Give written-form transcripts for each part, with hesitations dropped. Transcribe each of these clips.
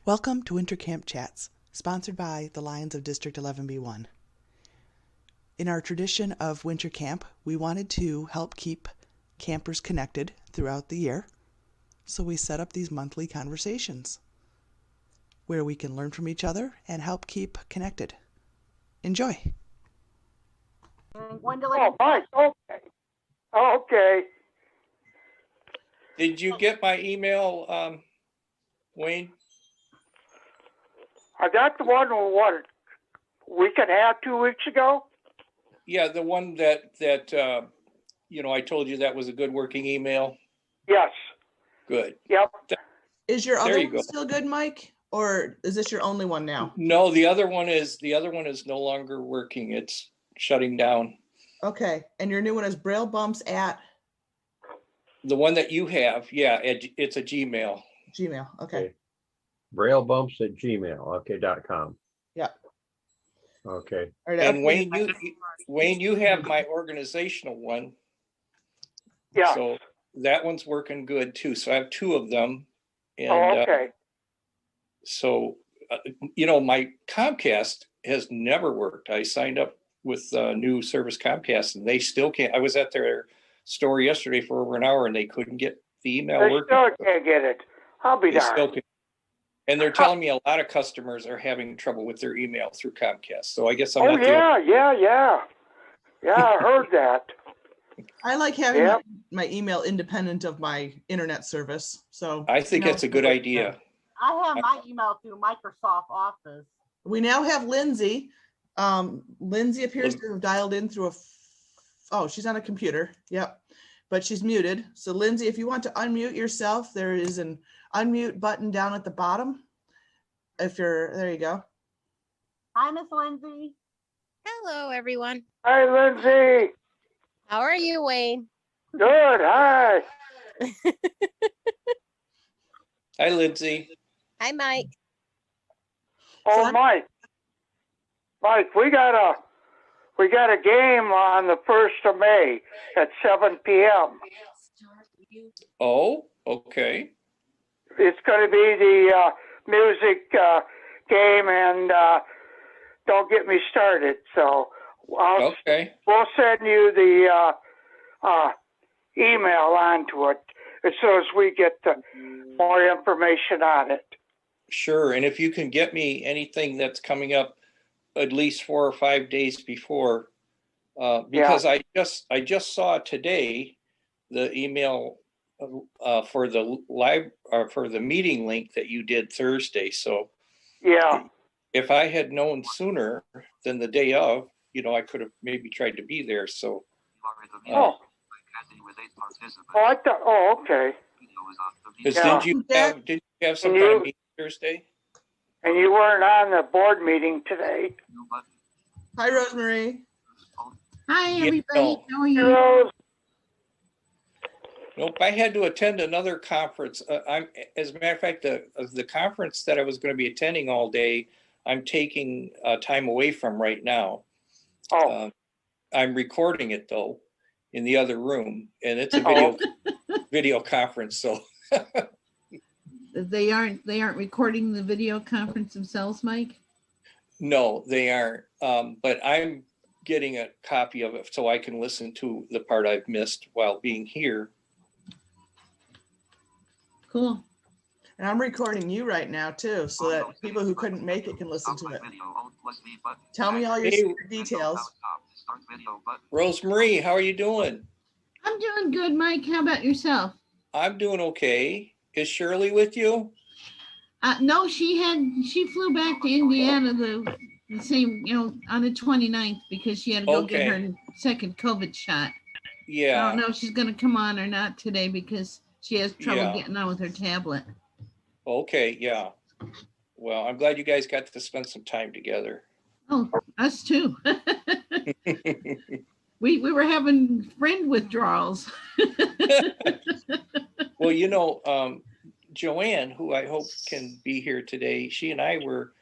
Welcome to Winter Camp Chats, sponsored by the Lions of District 11B1. In our tradition of winter camp, we wanted to help keep campers connected throughout the year, so we set up these monthly conversations where we can learn from each other and help keep connected. Enjoy. Oh, Mike, okay. Okay. Did you get my email, Wayne? I got the one, what, a week and a half, 2 weeks ago? Yeah, the one that I told you that was a good working email. Yes. Good. Yep. Is your There other you one go. still good, Mike? Or is this your only one now? No, the other one is no longer working. It's shutting down. Okay, and your new one is Braille Bumps at The one that you have, yeah, it's a Gmail. Gmail. Okay. Braillebumps at gmail.com. Yeah. Okay. All right, And Wayne, you have my organizational one. Yeah. So that one's working good too. So I have two of them. And okay. My Comcast has never worked. I signed up with new service Comcast and they still can't. I was at their store yesterday for over an hour and they couldn't get the email They working. still can't get it. I'll be darned. And they're telling me a lot of customers are having trouble with their email through Comcast. So I guess I'm not Yeah, I heard that. I like having my email independent of my internet service. So I think that's a good idea. I have my email through Microsoft Office. We now have Lindsay. Lindsay appears to have dialed in through she's on a computer. Yep. But she's muted. So Lindsay, if you want to unmute yourself, there is an unmute button down at the bottom. There you go. Hi, Miss Lindsay. Hello, everyone. Hi, Lindsay. How are you, Wayne? Good. Hi. Hi, Lindsay. Hi, Mike. Oh, Mike, we got a game on the 1st of May at 7 p.m. Oh, okay. It's going to be the music game, and don't get me started. So we'll send you the email onto it as soon as we get more information on it. Sure. And if you can get me anything that's coming up at least 4 or 5 days before, because I just saw today the email for the live or for the meeting link that you did Thursday. So if I had known sooner than the day of, I could have maybe tried to be there. So I thought, okay. Did you have some kind of meeting Thursday? And you weren't on the board meeting today. Hi, Rosemary. Hi, everybody. How are you? Rose. Nope, I had to attend another conference. As a matter of fact, the conference that I was going to be attending all day, I'm taking time away from right now. I'm recording it though in the other room, and it's a video conference. So They aren't recording the video conference themselves, Mike? no, they aren't. But I'm getting a copy of it so I can listen to the part I've missed while being here. Cool. And I'm recording you right now too, so that people who couldn't make it can listen to it. Tell me all your secret details. Rosemary, how are you doing? I'm doing good, Mike. How about yourself? I'm doing okay. Is Shirley with you? No, she flew back to Indiana the same, on the 29th because she had to go get her second COVID shot. Yeah. I don't know if she's going to come on or not today because she has trouble getting on with her tablet. Okay, yeah. Well, I'm glad you guys got to spend some time together. Oh, us too. We were having friend withdrawals. Well, Joanne, who I hope can be here today, she and I were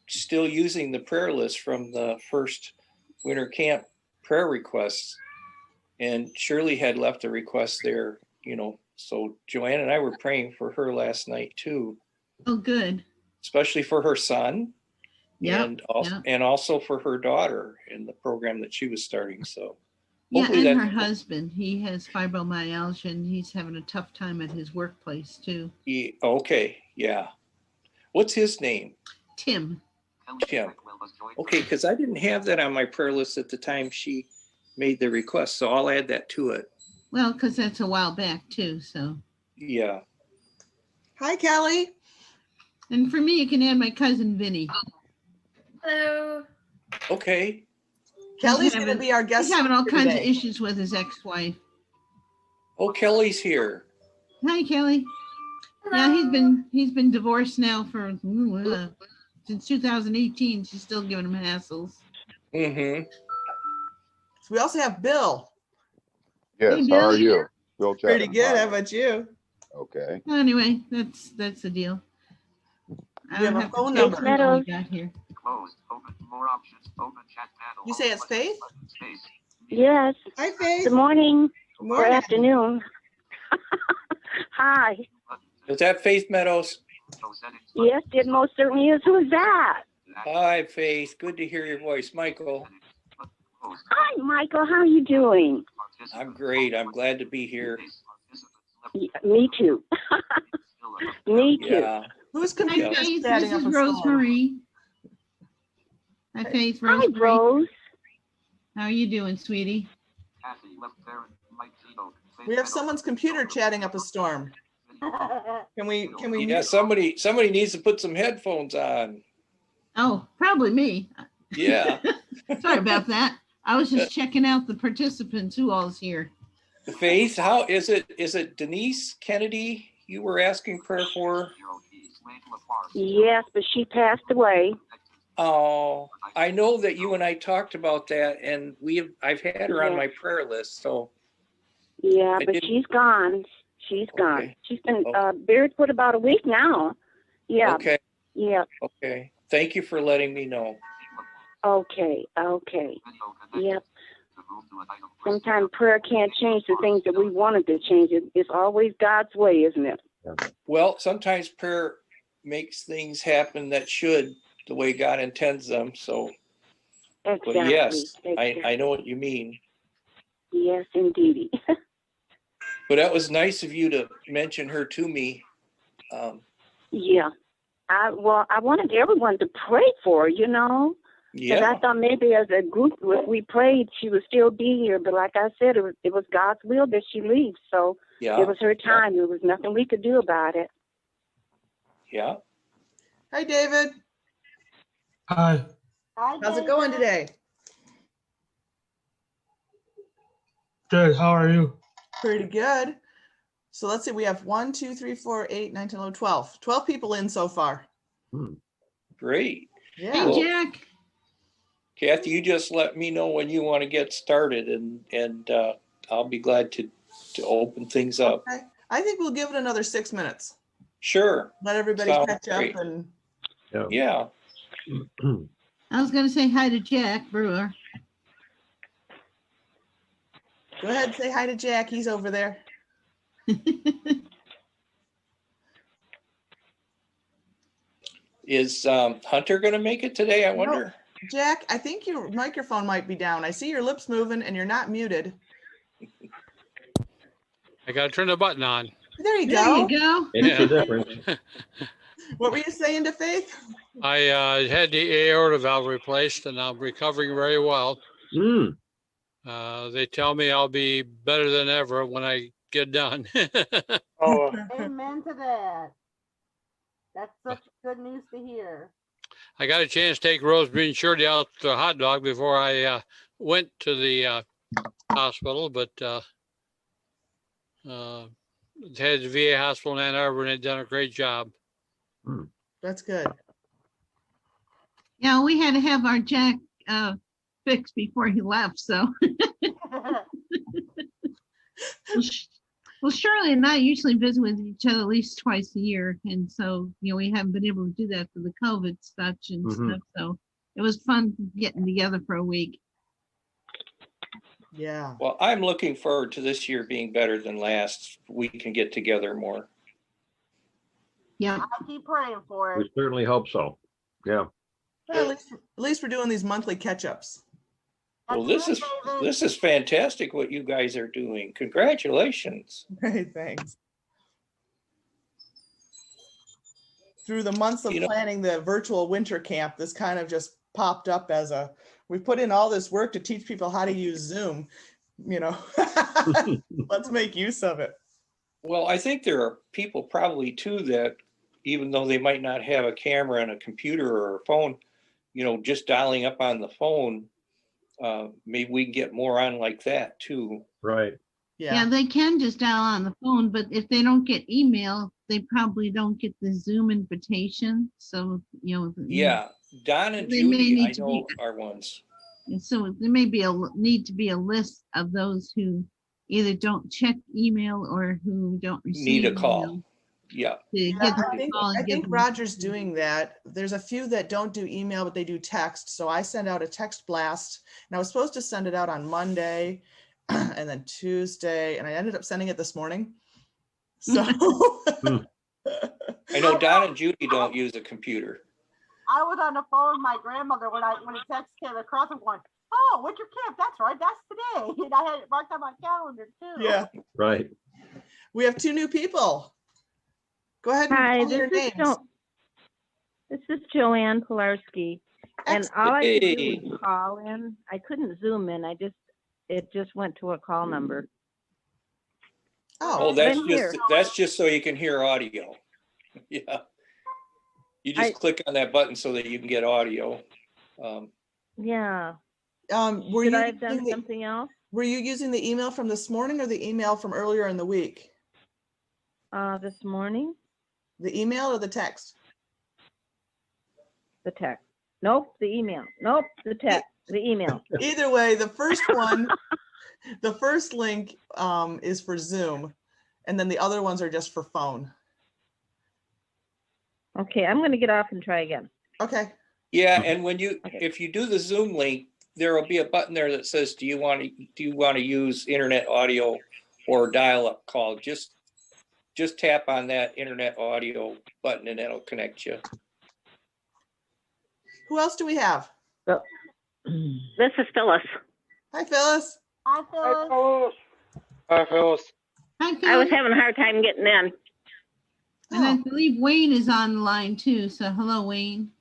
still using the prayer list from the first winter camp prayer requests. And Shirley had left a request there, so Joanne and I were praying for her last night too. Oh, good. especially for her son. Yep. And also for her daughter in the program that she was starting. So Yeah, hopefully and her husband, he has fibromyalgia and he's having a tough time at his workplace too. Okay, yeah. What's his name? Tim. Tim. Okay, because I didn't have that on my prayer list at the time she made the request, so I'll add that to it. Well, because that's a while back too, so. Yeah. Hi, Kelly. And for me, you can add my cousin Vinny. Hello. Okay. Kelly's going to be our guest. He's having all kinds today. of issues with his ex-wife. Oh, Kelly's here. Hi, Kelly. Hello. Yeah, he's been divorced now for since 2018. She's still giving him hassles. Mm-hmm. So we also have Bill. Yes, Hey, how Bill. are you? Bill Pretty Chapman. good. How about you? Okay. Anyway, that's the deal. I We have don't a have phone to check number. who we got here. Closed. Open more options. Open chat panel. You say it's Faith? Space. Yes. Hi, Faith. Good morning Good or morning. afternoon. Hi. Is that Faith Meadows? Yes, it most certainly is. Who is that? Hi, Faith. Good to hear your voice. Michael. Hi, Michael. How are you doing? I'm great. I'm glad to be here. Yeah, me too. Me too. Yeah. Who's Hi, computer Faith. chatting This up is a storm? Rosemary. Hi, Faith. Hi, Rosemary. Rose. How are you doing, sweetie? We have someone's computer chatting up a storm. Can we? Yeah, somebody needs to put some headphones on. Oh, probably me. Yeah. Sorry about that. I was just checking out the participants, who all's here. Faith, how is it? Is it Denise Kennedy you were asking prayer for? Yes, but she passed away. Oh, I know that you and I talked about that, and I've had her on my prayer list. So yeah, but she's gone. She's gone. Okay. She's been buried for about a week now. Yeah. Okay. Yeah. Okay. Thank you for letting me know. Okay. Yep. Sometimes prayer can't change the things that we wanted to change. It's always God's way, isn't it? Well, sometimes prayer makes things happen that should the way God intends them. So, Exactly. but yes, exactly. I know what you mean. Yes, indeed. But that was nice of you to mention her to me. Yeah. I wanted everyone to pray for her, because Yeah. I thought maybe as a group, if we prayed, she would still be here. But like I said, it was God's will that she leaves. So Yeah. it was her time. There was nothing we could do about it. Yeah. Hi, David. Hi. How's it going today? Good. How are you? Pretty good. So let's see. We have 1, 2, 3, 4, 8, 9, 10, 11, 12. 12 people in so far. Great. Yeah. Hey, Well, Jack. Kathy, you just let me know when you want to get started, and I'll be glad to open things up. Okay. I think we'll give it another 6 minutes. Sure. Let everybody Sounds catch great. up and Yeah. I was going to say hi to Jack Brewer. go ahead and say hi to Jack. He's over there. Is Hunter going to make it today? I wonder. Jack, I think your microphone might be down. I see your lips moving and you're not muted. I got to turn the button on. There you There go. you go. It's the difference. What were you saying to Faith? I had the aorta valve replaced and I'm recovering very well. They tell me I'll be better than ever when I get done. Oh, Amen to that. That's such good news to hear. I got a chance to take Rosemary and Shirley out to a hot dog before I went to the hospital, but had the VA hospital in Ann Arbor and had done a great job. That's good. Yeah, we had to have our Jack fixed before he left, so. Well, Shirley and I usually visit with each other at least twice a year. And so, we haven't been able to do that for the COVID stuff and stuff. So it was fun getting together for a week. Yeah. well, I'm looking forward to this year being better than last. We can get together more. Yeah. I keep praying for it. We certainly hope so. Yeah. Well, at least we're doing these monthly catch-ups. Well, this is fantastic what you guys are doing. Congratulations. Great, thanks. Through the months of planning the virtual winter camp, this kind of just popped up as we put in all this work to teach people how to use Zoom, let's make use of it. Well, I think there are people probably too that even though they might not have a camera and a computer or a phone, just dialing up on the phone, maybe we can get more on like that too. Right. Yeah, they can just dial on the phone, but if they don't get email, they probably don't get the Zoom invitation. So, Yeah, Don and Judy, I know, are ones. And so there may be need to be a list of those who either don't check email or who don't receive Need a call. Yeah. I think Roger's doing that. There's a few that don't do email, but they do text. So I send out a text blast, and I was supposed to send it out on Monday and then Tuesday, and I ended up sending it this morning. So I know Don and Judy don't use a computer. I was on the phone with my grandmother when the text came across and going, "Oh, winter camp, that's right, that's today." And I had it marked on my calendar too. Yeah. Right. We have 2 new people. Go ahead and Hi, call your names. This is Joanne Pilarski. And all I could do was call in. I couldn't Zoom in. It just went to a call number. Oh, that's just so you can hear audio. Yeah. You just click on that button so that you can get audio. Yeah. Should I have done something else? Were you using the email from this morning or the email from earlier in the week? This morning. The email or the text? The text. Nope, the email. Nope, the text. The email. Either way, the first one, the first link is for Zoom, and then the other ones are just for phone. Okay, I'm going to get off and try again. Okay. Yeah, and if you do the Zoom link, there will be a button there that says, do you want to use internet audio or dial-up call? Just tap on that internet audio button and it'll connect you. Who else do we have? This is Phyllis. Hi, Phyllis. Hi, Phyllis. Hi, Phyllis. Hi, Phyllis. I was having a hard time getting in. And I believe Wayne is on the line too. So hello, Wayne.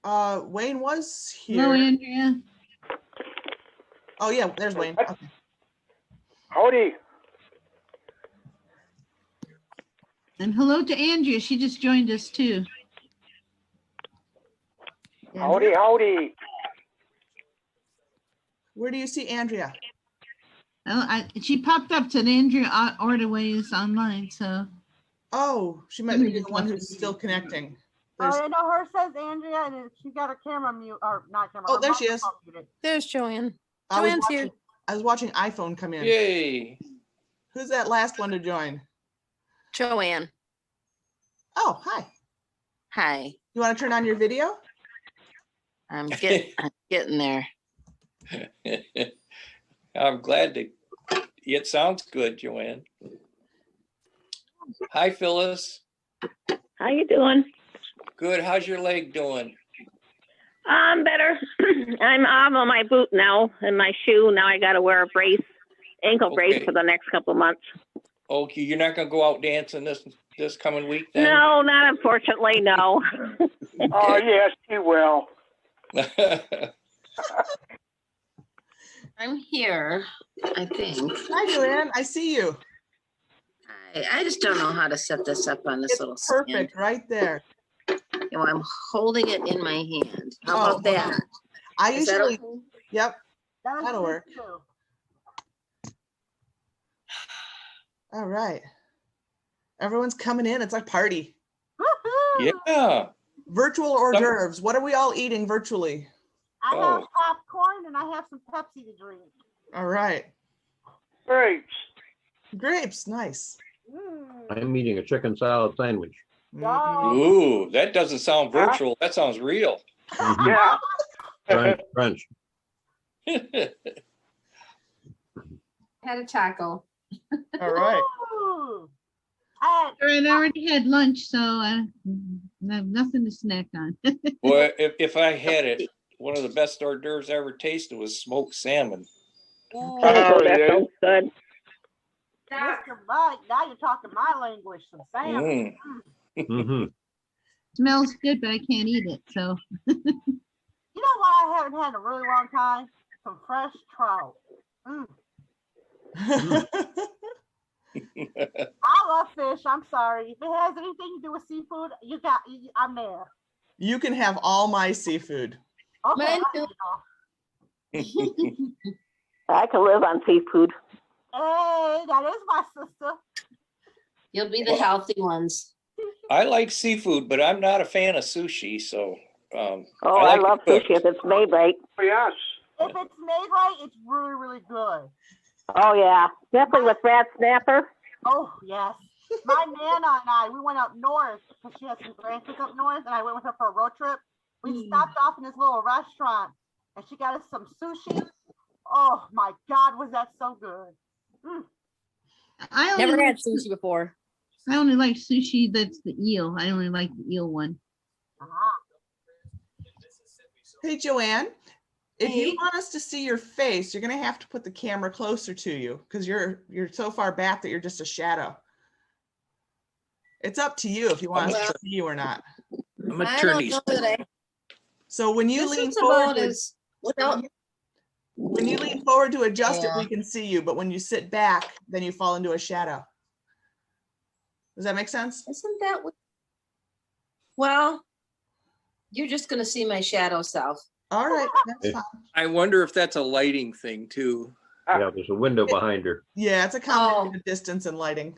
Wayne was here. Hello, Andrea. Oh yeah, there's Wayne. Okay. Howdy. And hello to Andrea. She just joined us too. Howdy, howdy. Where do you see Andrea? Oh, she popped up to Andrea Ordway is online. So. Oh, she might be the one who's still connecting. I know her says Andrea, and she got her camera mute, or not camera. Oh, there she is. There's Joanne. I was watching iPhone come in. Yay. Who's that last one to join? Joanne. Oh, hi. Hi. You want to turn on your video? I'm getting there. I'm glad it sounds good, Joanne. Hi, Phyllis. How you doing? Good. How's your leg doing? I'm better. I'm off on my boot now and my shoe. Now I got to wear a ankle brace for the next couple of months. Okay, you're not going to go out dancing this coming week then? No, not unfortunately, no. Oh, yes, he will. I'm here, I think. Hi, Joanne. I see you. I just don't know how to set this up on this it's little perfect stand. Right there. I'm holding it in my hand. How about that? I Is usually, that okay? Yep, That'll work. All right. Everyone's coming in. It's a party. Yeah. Virtual hors d'oeuvres. What are we all eating virtually? I have popcorn and I have some Pepsi to drink. All right. Grapes. Grapes, nice. I'm eating a chicken salad sandwich. Ooh, that doesn't sound virtual. That sounds real. Yeah. French. Had a taco. All right. I already had lunch, so I have nothing to snack on. Well, if I had it, one of the best hors d'oeuvres I ever tasted was smoked salmon. Oh, that sounds good. Mr. Mike, now you're talking my language. Some salmon. Smells good, but I can't eat it. So. You know what I haven't had in a really long time? Some fresh trout. I love fish. I'm sorry. If it has anything to do with seafood, I'm there. You can have all my seafood. Okay. I can live on seafood. Hey, that is my sister. You'll be the healthy ones. I like seafood, but I'm not a fan of sushi. So, I love sushi if it's made right. Yes. If it's made right, it's really, really good. Oh yeah, definitely with red snapper. Oh yes. My Nana and I, we went up north because she had some grandkids up north, and I went with her for a road trip. We stopped off in this little restaurant, and she got us some sushi. Oh my God, was that so good? I never had sushi before. I only like sushi that's the eel. I only like the eel one. Hey, Joanne, if you want us to see your face, you're going to have to put the camera closer to you because you're so far back that you're just a shadow. It's up to you if you want us to see you or not. I'm a turn So when you lean forward to adjust it, we can see you. But when you sit back, then you fall into a shadow. Does that make sense? Isn't that what? Well, you're just going to see my shadow self. All right, that's fine. I wonder if that's a lighting thing too. Yeah, there's a window behind her. Yeah, it's a combination of distance and lighting.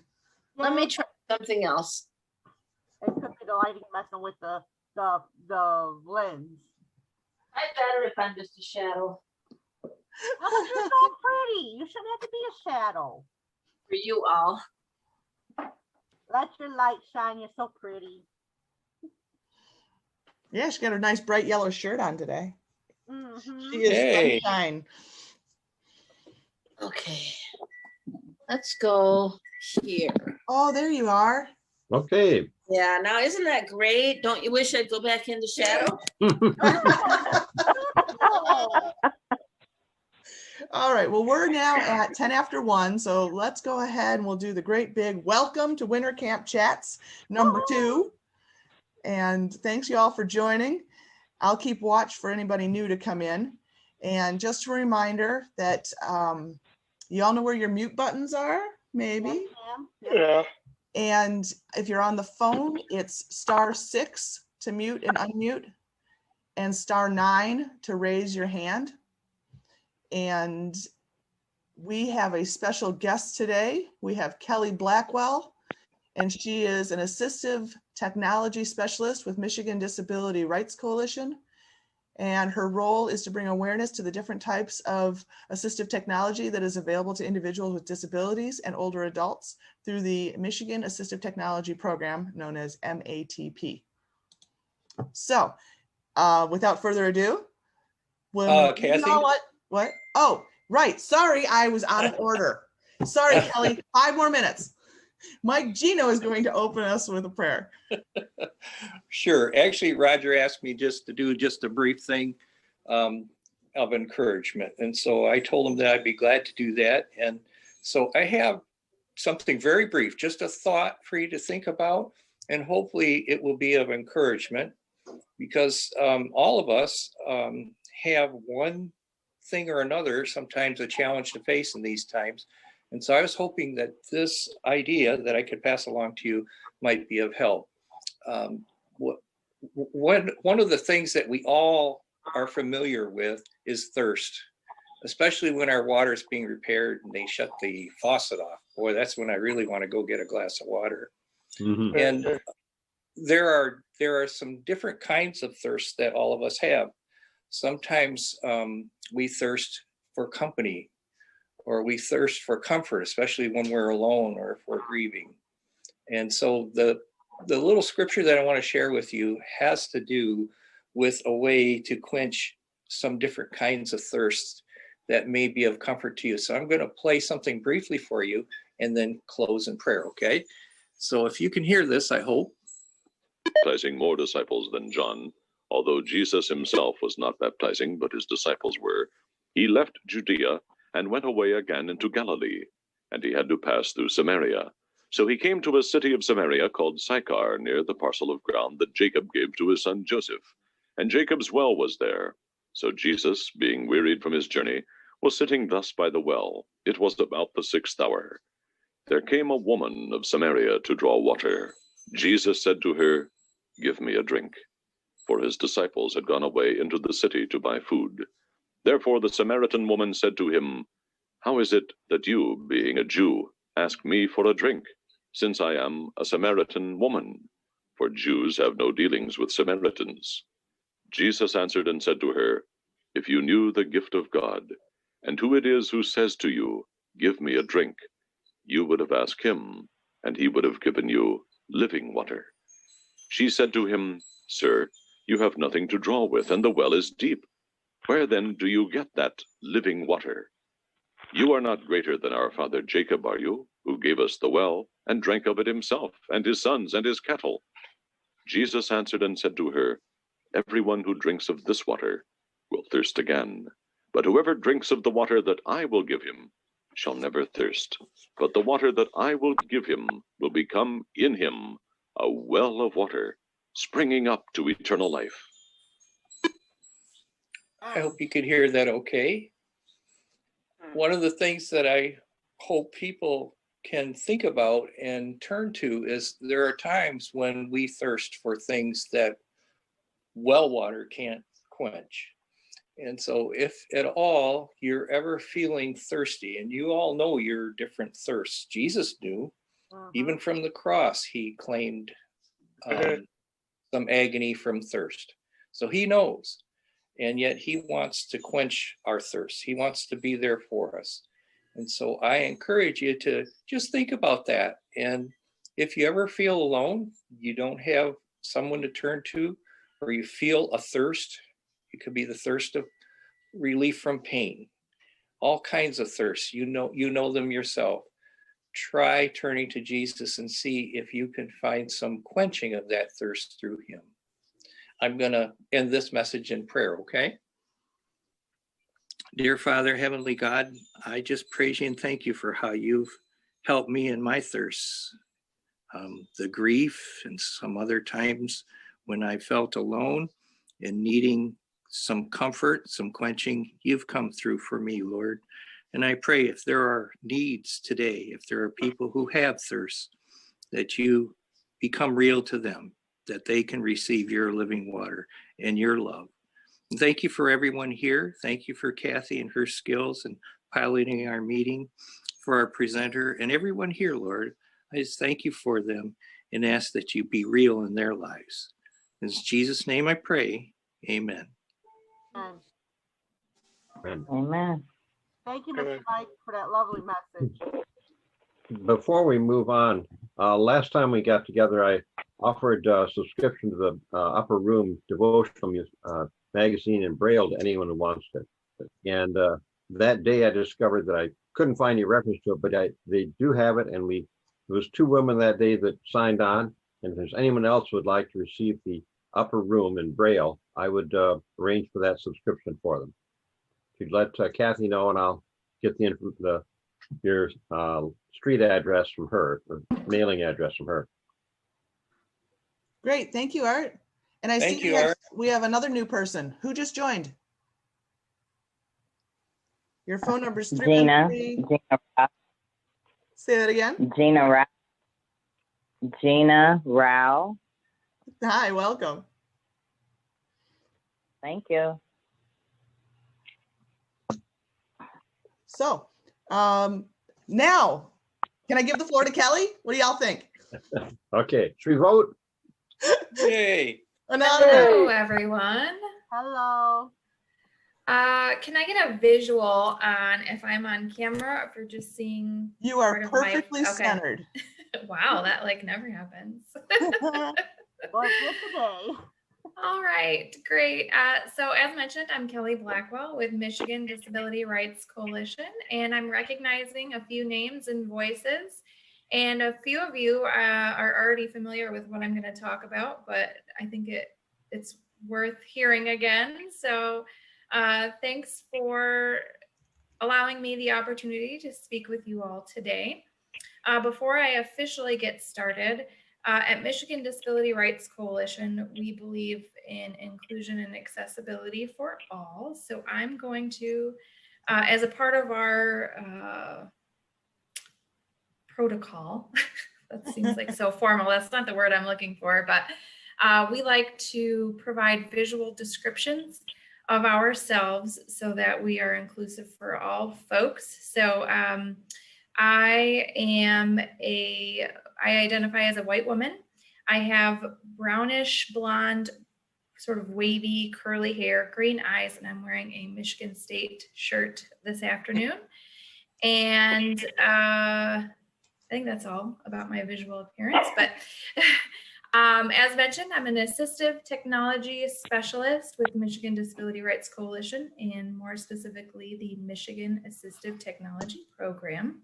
Let me try something else. It could be the lighting messing with the lens. I better if I'm just a shadow. Oh, but you're so pretty. You shouldn't have to be a shadow. For you all. Let your light shine. You're so pretty. Yeah, she got a nice bright yellow shirt on today. She is sunshine. Okay. Let's go here. Oh, there you are. Okay. Yeah, now isn't that great? Don't you wish I'd go back into shadow? All right, well, we're now at 10 after 1, so let's go ahead and we'll do the great big welcome to Winter Camp Chats #2. And thanks you all for joining. I'll keep watch for anybody new to come in. And just a reminder that you all know where your mute buttons are, maybe? Yeah. And if you're on the phone, it's *6 to mute and unmute and *9 to raise your hand. And we have a special guest today. We have Kellie Blackwell, and she is an assistive technology specialist with Michigan Disability Rights Coalition. And her role is to bring awareness to the different types of assistive technology that is available to individuals with disabilities and older adults through the Michigan Assistive Technology Program, known as MATP. So without further ado, Kathy? you know what? Oh, right. Sorry, I was out of order. Sorry, Kelly. 5 more minutes. Mike Geno is going to open us with a prayer. Sure. Actually, Roger asked me just to do just a brief thing of encouragement. And so I told him that I'd be glad to do that. And so I have something very brief, just a thought for you to think about, and hopefully it will be of encouragement, because all of us have one thing or another, sometimes a challenge to face in these times. And so I was hoping that this idea that I could pass along to you might be of help. One of the things that we all are familiar with is thirst, especially when our water is being repaired and they shut the faucet off. Boy, that's when I really want to go get a glass of water. Mm-hmm. And there are some different kinds of thirst that all of us have. Sometimes we thirst for company, or we thirst for comfort, especially when we're alone or if we're grieving. And so the little scripture that I want to share with you has to do with a way to quench some different kinds of thirst that may be of comfort to you. So I'm going to play something briefly for you and then close in prayer, okay? So if you can hear this, I hope. Baptizing more disciples than John, although Jesus himself was not baptizing, but his disciples were, he left Judea and went away again into Galilee, and he had to pass through Samaria. So he came to a city of Samaria called Sychar, near the parcel of ground that Jacob gave to his son Joseph. And Jacob's well was there. So Jesus, being wearied from his journey, was sitting thus by the well. It was about the 6th hour. There came a woman of Samaria to draw water. Jesus said to her, "Give me a drink." For his disciples had gone away into the city to buy food. Therefore the Samaritan woman said to him, "How is it that you, being a Jew, ask me for a drink, since I am a Samaritan woman? For Jews have no dealings with Samaritans." Jesus answered and said to her, "If you knew the gift of God, and who it is who says to you, 'Give me a drink,' you would have asked him, and he would have given you living water." She said to him, "Sir, you have nothing to draw with, and the well is deep. Where then do you get that living water? You are not greater than our father Jacob, are you, who gave us the well, and drank of it himself, and his sons, and his cattle?" Jesus answered and said to her, "Everyone who drinks of this water will thirst again. But whoever drinks of the water that I will give him shall never thirst. But the water that I will give him will become in him a well of water, springing up to eternal life." I hope you could hear that okay. One of the things that I hope people can think about and turn to is there are times when we thirst for things that well water can't quench. And so if at all you're ever feeling thirsty, and you all know your different thirsts, Jesus knew, even from the cross, he claimed some agony from thirst. So he knows, and yet he wants to quench our thirst. He wants to be there for us. And so I encourage you to just think about that. And if you ever feel alone, you don't have someone to turn to, or you feel a thirst, it could be the thirst of relief from pain, all kinds of thirsts. You know them yourself. Try turning to Jesus and see if you can find some quenching of that thirst through him. I'm going to end this message in prayer, okay? Dear Father, Heavenly God, I just praise you and thank you for how you've helped me in my thirsts. The grief and some other times when I felt alone and needing some comfort, some quenching, you've come through for me, Lord. And I pray if there are needs today, if there are people who have thirst, that you become real to them, that they can receive your living water and your love. And thank you for everyone here. Thank you for Kathy and her skills in piloting our meeting, for our presenter and everyone here, Lord. I just thank you for them and ask that you be real in their lives. In Jesus' name I pray, amen. Amen. Thank you, Mr. Mike, for that lovely message. Before we move on, last time we got together, I offered a subscription to the Upper Room devotional magazine in Braille to anyone who wants it. And that day I discovered that I couldn't find any reference to it, but they do have it. And there was 2 women that day that signed on. And if there's anyone else who would like to receive the Upper Room in Braille, I would arrange for that subscription for them. If you'd let Kathy know, and I'll get your street address from her, or mailing address from her. Great, thank you, Art. And I see we have another new person. Who just joined? Your phone number is 313. Gina. Say that again. Gina Rao. Hi, welcome. Thank you. So now, can I give the floor to Kelly? What do y'all think? Okay, should we vote? Yay. Hello, everyone. Hello. Can I get a visual on if I'm on camera, or if you're just seeing? You are perfectly centered. Wow, that like never happens. Well, just today. All right, great. So as mentioned, I'm Kellie Blackwell with Michigan Disability Rights Coalition, and I'm recognizing a few names and voices. And a few of you are already familiar with what I'm going to talk about, but I think it's worth hearing again. So thanks for allowing me the opportunity to speak with you all today. Before I officially get started, at Michigan Disability Rights Coalition, we believe in inclusion and accessibility for all. So I'm going to, as a part of our protocol, that seems like so formal, that's not the word I'm looking for, but we like to provide visual descriptions of ourselves so that we are inclusive for all folks. So I identify as a white woman. I have brownish blonde, sort of wavy, curly hair, green eyes, and I'm wearing a Michigan State shirt this afternoon. And I think that's all about my visual appearance, but as mentioned, I'm an assistive technology specialist with Michigan Disability Rights Coalition, and more specifically, the Michigan Assistive Technology Program.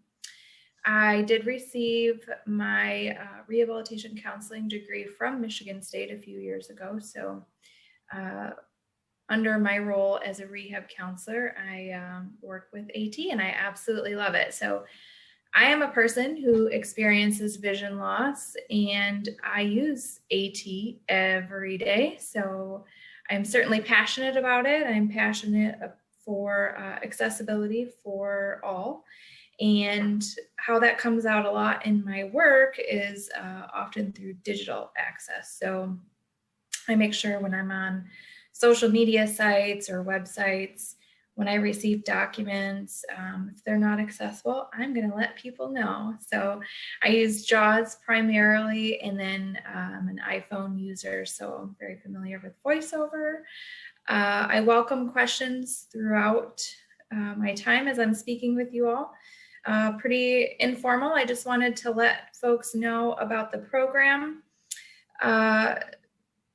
I did receive my rehabilitation counseling degree from Michigan State a few years ago. So under my role as a rehab counselor, I work with AT and I absolutely love it. So I am a person who experiences vision loss and I use AT every day. So I'm certainly passionate about it. I'm passionate for accessibility for all. And how that comes out a lot in my work is often through digital access. So I make sure when I'm on social media sites or websites, when I receive documents, if they're not accessible, I'm going to let people know. So I use JAWS primarily, and then I'm an iPhone user, so I'm very familiar with VoiceOver. I welcome questions throughout my time as I'm speaking with you all. Pretty informal. I just wanted to let folks know about the program.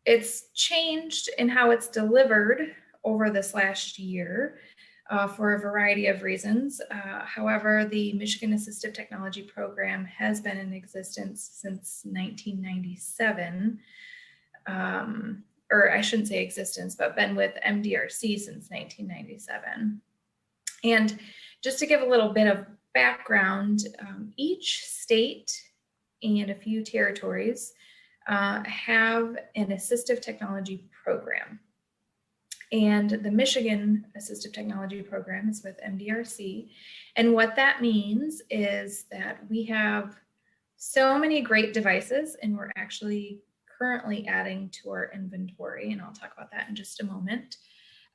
It's changed in how it's delivered over this last year for a variety of reasons. However, the Michigan Assistive Technology Program has been in existence since 1997. Or I shouldn't say existence, but been with MDRC since 1997. And just to give a little bit of background, each state and a few territories have an assistive technology program. And the Michigan Assistive Technology Program is with MDRC. And what that means is that we have so many great devices, and we're actually currently adding to our inventory, and I'll talk about that in just a moment.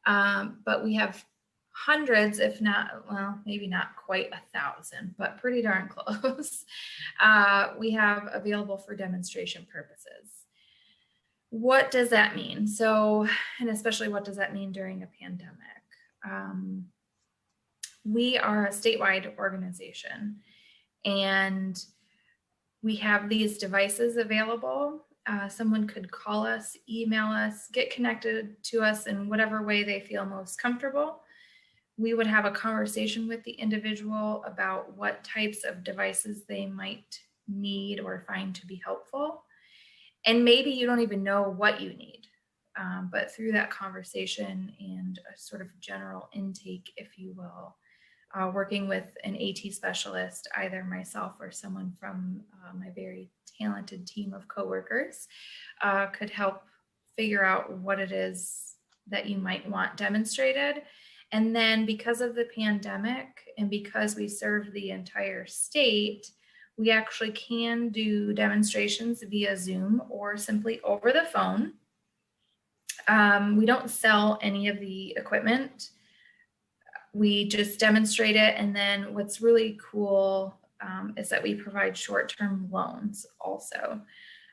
But we have hundreds, if not, well, maybe not quite 1,000, but pretty darn close. We have available for demonstration purposes. What does that mean? So, and especially what does that mean during a pandemic? We are a statewide organization, and we have these devices available. Someone could call us, email us, get connected to us in whatever way they feel most comfortable. We would have a conversation with the individual about what types of devices they might need or find to be helpful. And maybe you don't even know what you need, but through that conversation and a sort of general intake, if you will, working with an AT specialist, either myself or someone from my very talented team of coworkers, could help figure out what it is that you might want demonstrated. And then because of the pandemic and because we serve the entire state, we actually can do demonstrations via Zoom or simply over the phone. We don't sell any of the equipment. We just demonstrate it. And then what's really cool is that we provide short-term loans also.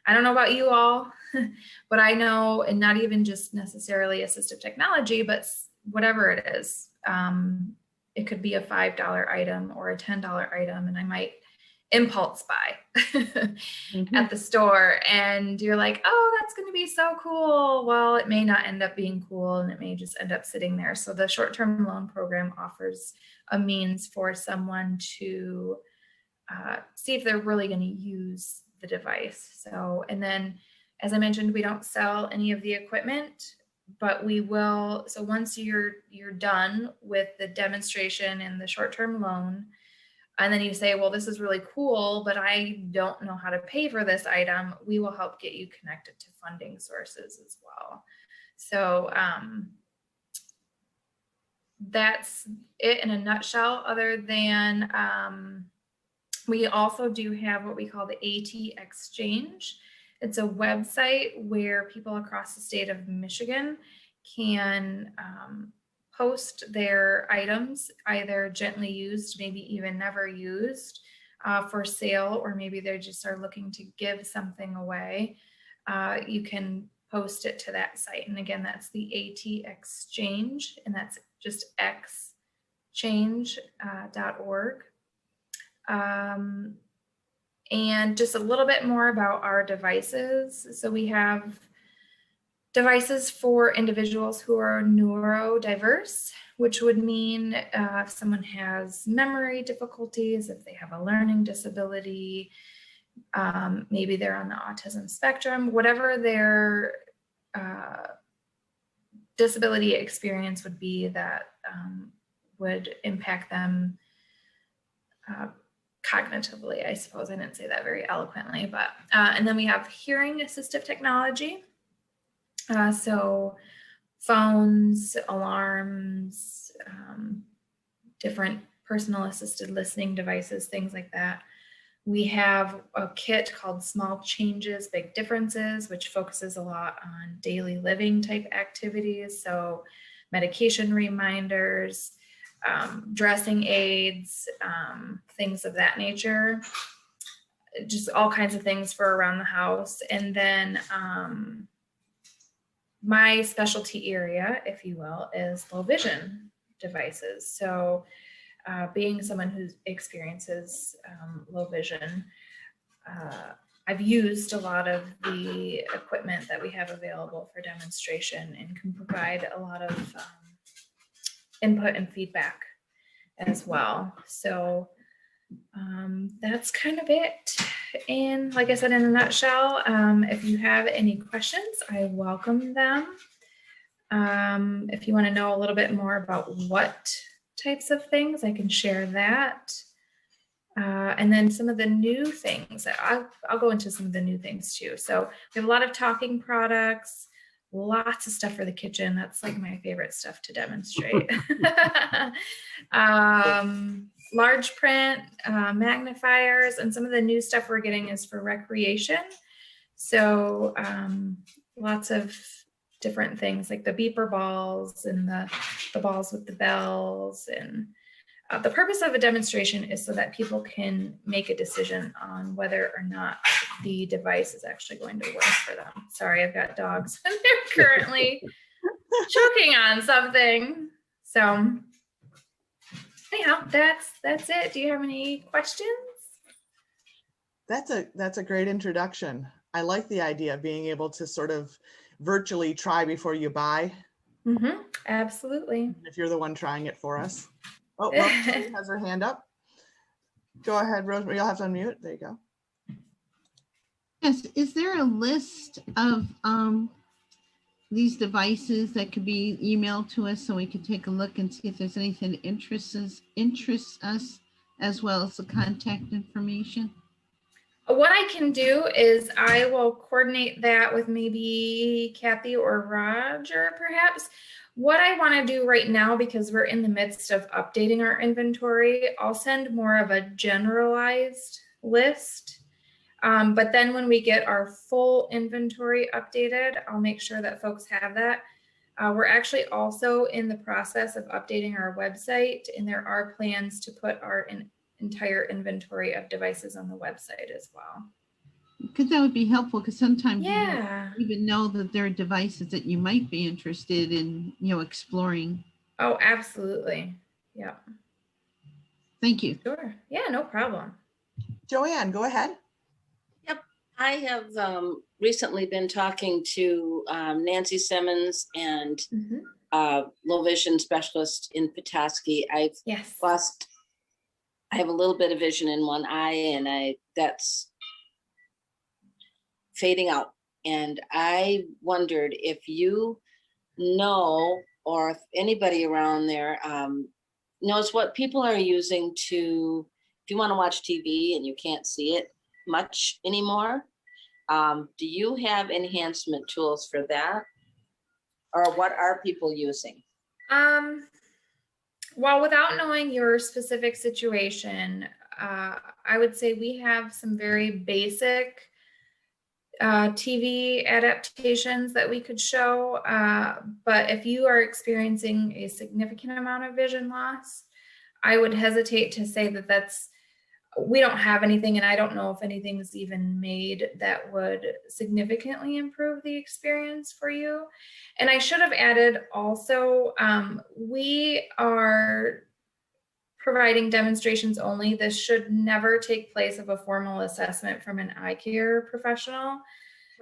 I don't know about you all, but I know, and not even just necessarily assistive technology, but whatever it is, it could be a $5 item or a $10 item, and I might impulse buy at the store, and you're like, oh, that's going to be so cool. Well, it may not end up being cool, and it may just end up sitting there. So the short-term loan program offers a means for someone to see if they're really going to use the device. So, and then, as I mentioned, we don't sell any of the equipment, but we will. So once you're done with the demonstration and the short-term loan, and then you say, well, this is really cool, but I don't know how to pay for this item, we will help get you connected to funding sources as well. So that's it in a nutshell, other than we also do have what we call the AT Exchange. It's a website where people across the state of Michigan can post their items, either gently used, maybe even never used, for sale, or maybe they just are looking to give something away. You can post it to that site. And again, that's the AT Exchange, and that's just exchange.org. And just a little bit more about our devices. So we have devices for individuals who are neurodiverse, which would mean if someone has memory difficulties, if they have a learning disability, maybe they're on the autism spectrum, whatever their disability experience would be that would impact them cognitively, I suppose. I didn't say that very eloquently, but and then we have hearing assistive technology. So phones, alarms, different personal assisted listening devices, things like that. We have a kit called Small Changes, Big Differences, which focuses a lot on daily living type activities. So medication reminders, dressing aids, things of that nature, just all kinds of things for around the house. And then my specialty area, if you will, is low vision devices. So being someone who experiences low vision, I've used a lot of the equipment that we have available for demonstration and can provide a lot of input and feedback as well. So that's kind of it. And like I said, in a nutshell, if you have any questions, I welcome them. If you want to know a little bit more about what types of things, I can share that. And then some of the new things, I'll go into some of the new things too. So we have a lot of talking products, lots of stuff for the kitchen. That's like my favorite stuff to demonstrate. Large print, magnifiers, and some of the new stuff we're getting is for recreation. So lots of different things like the beeper balls and the balls with the bells. And the purpose of a demonstration is so that people can make a decision on whether or not the device is actually going to work for them. Sorry, I've got dogs and they're currently choking on something. So anyhow, that's it. Do you have any questions? That's a great introduction. I like the idea of being able to sort of virtually try before you buy. Mm-hmm. Absolutely. If you're the one trying it for us. Oh, Rosemary has her hand up. Go ahead, Rosemary. You'll have to unmute. There you go. Yes. Is there a list of these devices that could be emailed to us so we can take a look and see if there's anything that interests us, as well as the contact information? What I can do is I will coordinate that with maybe Kathy or Roger, perhaps. What I want to do right now, because we're in the midst of updating our inventory, I'll send more of a generalized list. But then when we get our full inventory updated, I'll make sure that folks have that. We're actually also in the process of updating our website, and there are plans to put our entire inventory of devices on the website as well. Because that would be helpful, because sometimes you don't even know that there are devices that you might be interested in, exploring. Oh, absolutely. Yeah. Thank you. Sure. Yeah, no problem. Joanne, go ahead. Yep. I have recently been talking to Nancy Simmons and low vision specialist in Petoskey. I've lost I have a little bit of vision in one eye, and that's fading out. And I wondered if you know, or if anybody around there knows what people are using to, if you want to watch TV and you can't see it much anymore, do you have enhancement tools for that? Or what are people using? Well, without knowing your specific situation, I would say we have some very basic TV adaptations that we could show. But if you are experiencing a significant amount of vision loss, I would hesitate to say that we don't have anything, and I don't know if anything's even made that would significantly improve the experience for you. And I should have added also, we are providing demonstrations only. This should never take place of a formal assessment from an eye care professional.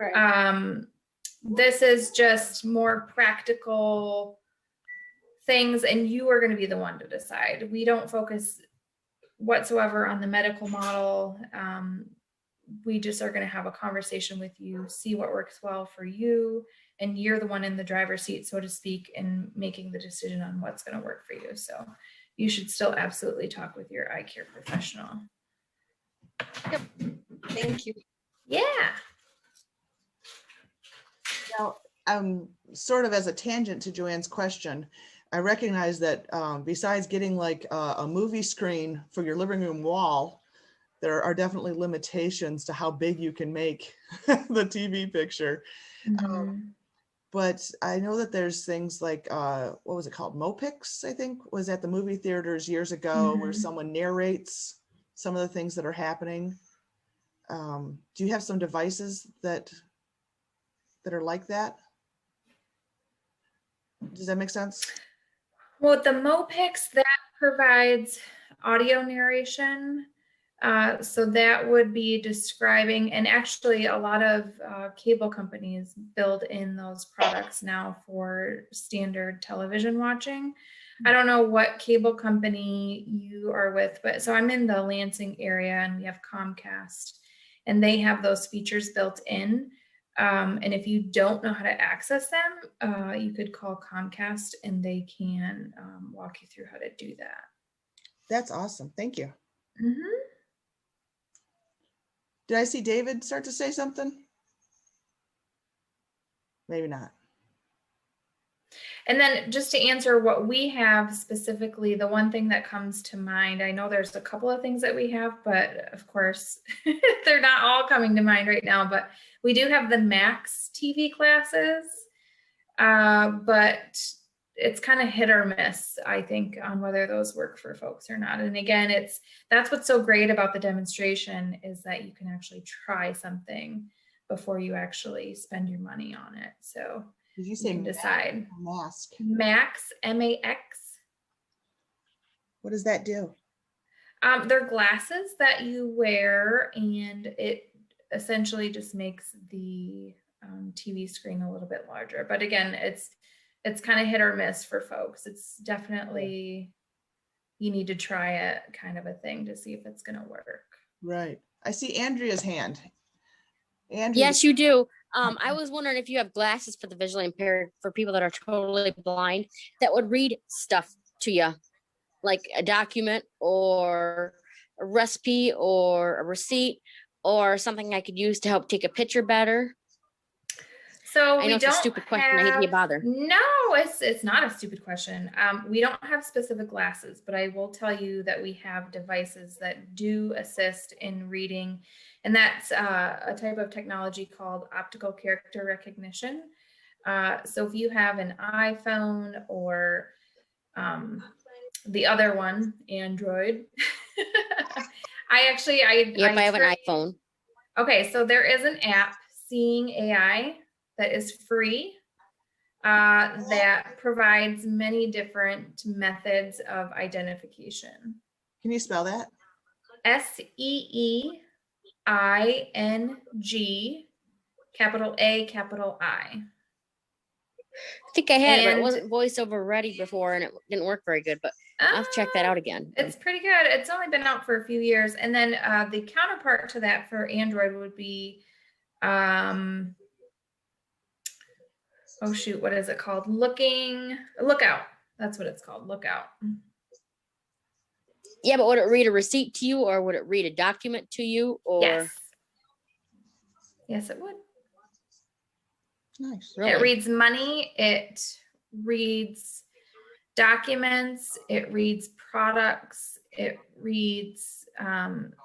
Right. This is just more practical things, and you are going to be the one to decide. We don't focus whatsoever on the medical model. We just are going to have a conversation with you, see what works well for you, and you're the one in the driver's seat, so to speak, in making the decision on what's going to work for you. So you should still absolutely talk with your eye care professional. Yep. Thank you. Yeah. Now, sort of as a tangent to Joanne's question, I recognize that besides getting like a movie screen for your living room wall, there are definitely limitations to how big you can make the TV picture. Mm-hmm. But I know that there's things like, what was it called? Mopix, I think, was at the movie theaters years ago, mm-hmm. where someone narrates some of the things that are happening. Do you have some devices that are like that? Does that make sense? Well, the Mopix, that provides audio narration. So that would be describing, and actually a lot of cable companies build in those products now for standard television watching. I don't know what cable company you are with, but so I'm in the Lansing area and we have Comcast, and they have those features built in. And if you don't know how to access them, you could call Comcast and they can walk you through how to do that. That's awesome. Thank you. Mm-hmm. Did I see David start to say something? Maybe not. And then just to answer what we have specifically, the one thing that comes to mind, I know there's a couple of things that we have, but of course, they're not all coming to mind right now, but we do have the Max TV classes, but it's kind of hit or miss, I think, on whether those work for folks or not. And again, that's what's so great about the demonstration is that you can actually try something before you actually spend your money on it. So did you say you can decide. Mask? Max, M-A-X. What does that do? They're glasses that you wear, and it essentially just makes the TV screen a little bit larger. But again, it's kind of hit or miss for folks. It's definitely, you need to try it kind of a thing to see if it's going to work. Right. I see Andrea's hand. Andrea. Yes, you do. I was wondering if you have glasses for the visually impaired, for people that are totally blind, that would read stuff to you, like a document or a recipe or a receipt or something I could use to help take a picture better. So I know it's a stupid question. I hate to be bothered. No, it's not a stupid question. We don't have specific glasses, but I will tell you that we have devices that do assist in reading, and that's a type of technology called optical character recognition. So if you have an iPhone or the other one, Android. I have an iPhone. Okay, so there is an app, Seeing AI, that is free, that provides many different methods of identification. Can you spell that? SEEING, capital A, capital I. I think I had it, but it wasn't voiceover ready before and it didn't work very good. But I'll check that out again. It's pretty good. It's only been out for a few years. And then the counterpart to that for Android would be, oh shoot, what is it called? Lookout. That's what it's called, Lookout. Yeah, but would it read a receipt to you, or would it read a document to you? Or yes, yes, it would. Nice. Really? It reads money. It reads documents. It reads products. It reads.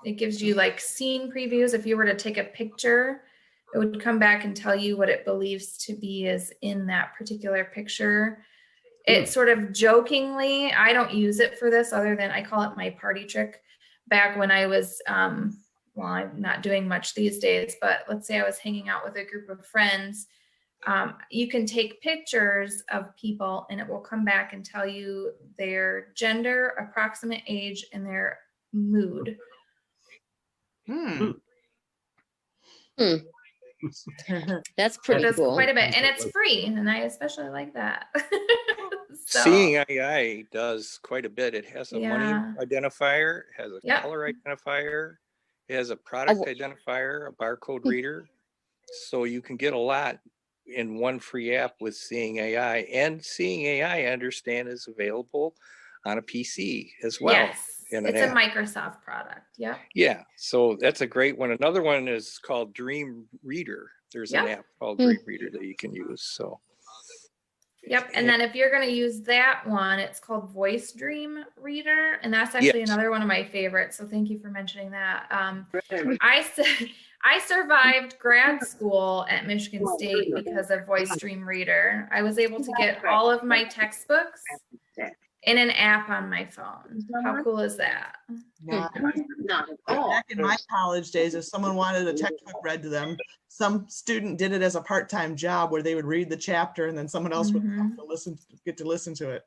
It gives you like scene previews. If you were to take a picture, it would come back and tell you what it believes to be is in that particular picture. It sort of jokingly, I don't use it for this other than I call it my party trick. Back when I was, well, I'm not doing much these days, but let's say I was hanging out with a group of friends. You can take pictures of people and it will come back and tell you their gender, approximate age, and their mood. That's pretty cool. Quite a bit, and it's free, and I especially like that. So, Seeing AI does quite a bit. It has a money identifier, it has a color identifier, it has a product identifier, a barcode reader. So you can get a lot in one free app with Seeing AI. And Seeing AI, I understand, is available on a PC as well. Yes, it's a Microsoft product. Yeah. Yeah, so that's a great one. Another one is called Dream Reader. There's an app called Dream Reader that you can use. So. Yep, and then if you're going to use that one, it's called Voice Dream Reader, and that's actually another one of my favorites. So thank you for mentioning that. I survived grad school at Michigan State because of Voice Dream Reader. I was able to get all of my textbooks in an app on my phone. How cool is that? Not back in my college days, if someone wanted a textbook read to them, some student did it as a part-time job where they would read the chapter and then someone else would get to listen to it.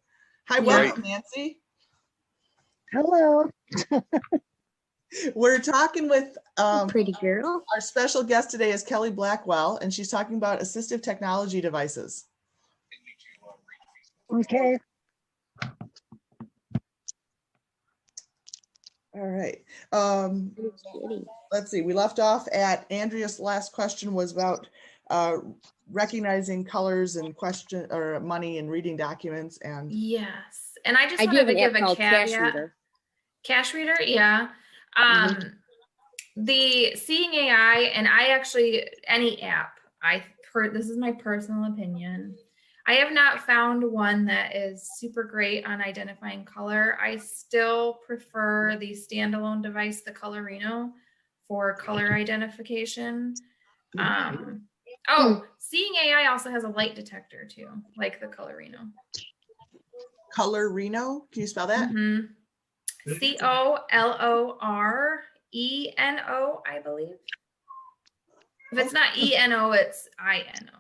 Hi, welcome, Nancy. Hello. We're talking with pretty girl. Our special guest today is Kellie Blackwell, and she's talking about assistive technology devices. Okay. All right. Let's see. We left off at Andrea's last question was about recognizing colors and money and reading documents. And yes, and I just wanted to give a caveat. Cash reader, yeah. The Seeing AI, and I actually any app. This is my personal opinion. I have not found one that is super great on identifying color. I still prefer the standalone device, the Colorino, for color identification. Seeing AI also has a light detector too, like the Colorino. Colorino? Can you spell that? COLORENO, I believe. If it's not ENO, it's INO.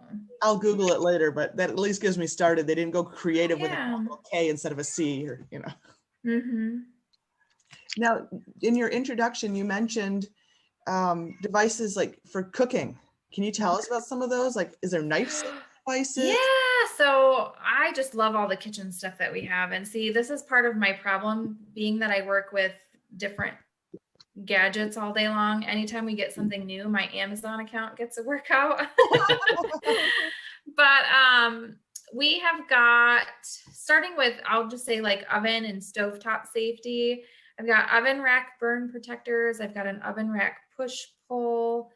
I'll Google it later, but that at least gives me started. They didn't go creative with a K instead of a C, or Now, in your introduction, you mentioned devices like for cooking. Can you tell us about some of those? Like, is there knife devices? Yeah, so I just love all the kitchen stuff that we have. And see, this is part of my problem, being that I work with different gadgets all day long. Anytime we get something new, my Amazon account gets a workout. But we have got, starting with, I'll just say like oven and stovetop safety. I've got oven rack burn protectors. I've got an oven rack push pull.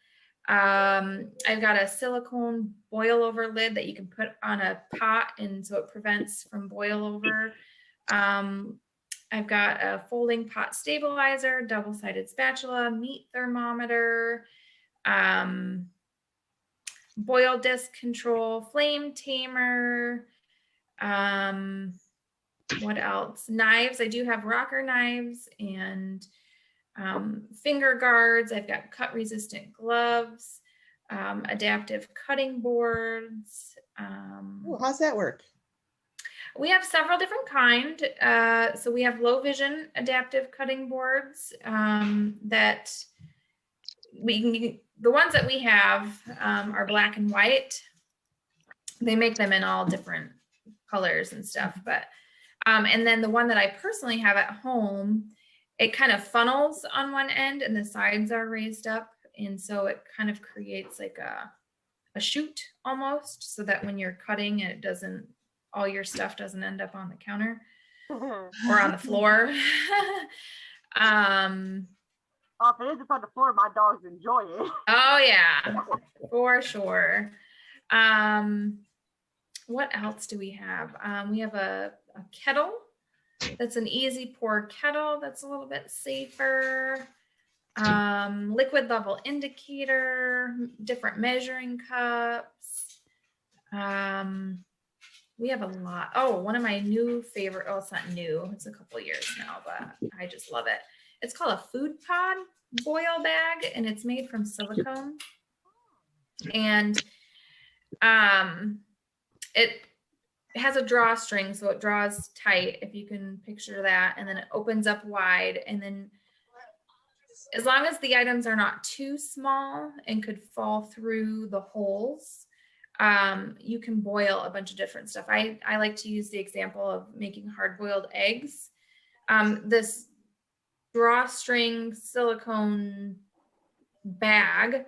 I've got a silicone boil over lid that you can put on a pot, and so it prevents from boil over. I've got a folding pot stabilizer, double-sided spatula, meat thermometer, boil disc control, flame tamer. What else? Knives. I do have rocker knives and finger guards. I've got cut-resistant gloves, adaptive cutting boards. How's that work? We have several different kinds. So we have low vision adaptive cutting boards that the ones that we have are black and white. They make them in all different colors and stuff, but And then the one that I personally have at home, it kind of funnels on one end and the sides are raised up. And so it kind of creates like a chute almost, so that when you're cutting, it doesn't, all your stuff doesn't end up on the counter or on the floor. Oh, if it isn't on the floor, my dogs enjoy it. Oh yeah, for sure. What else do we have? We have a kettle. That's an easy pour kettle. That's a little bit safer. Liquid level indicator, different measuring cups. We have a lot. Oh, one of my new favorite, oh, it's not new. It's a couple of years now, but I just love it. It's called a food pod boil bag, and it's made from silicone. And it has a drawstring, so it draws tight, if you can picture that, and then it opens up wide, and then as long as the items are not too small and could fall through the holes, you can boil a bunch of different stuff. I like to use the example of making hard-boiled eggs. This drawstring silicone bag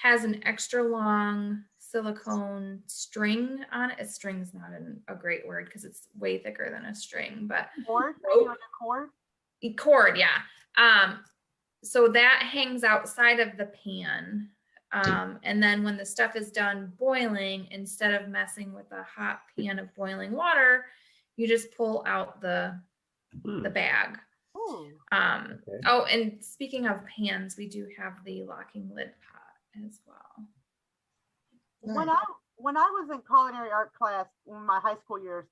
has an extra long silicone string on it. A string's not a great word because it's way thicker than a string, but cord, cord, yeah. So that hangs outside of the pan. And then when the stuff is done boiling, instead of messing with a hot pan of boiling water, you just pull out the bag. Oh, and speaking of pans, we do have the locking lid pot as well. When I was in culinary art class in my high school years,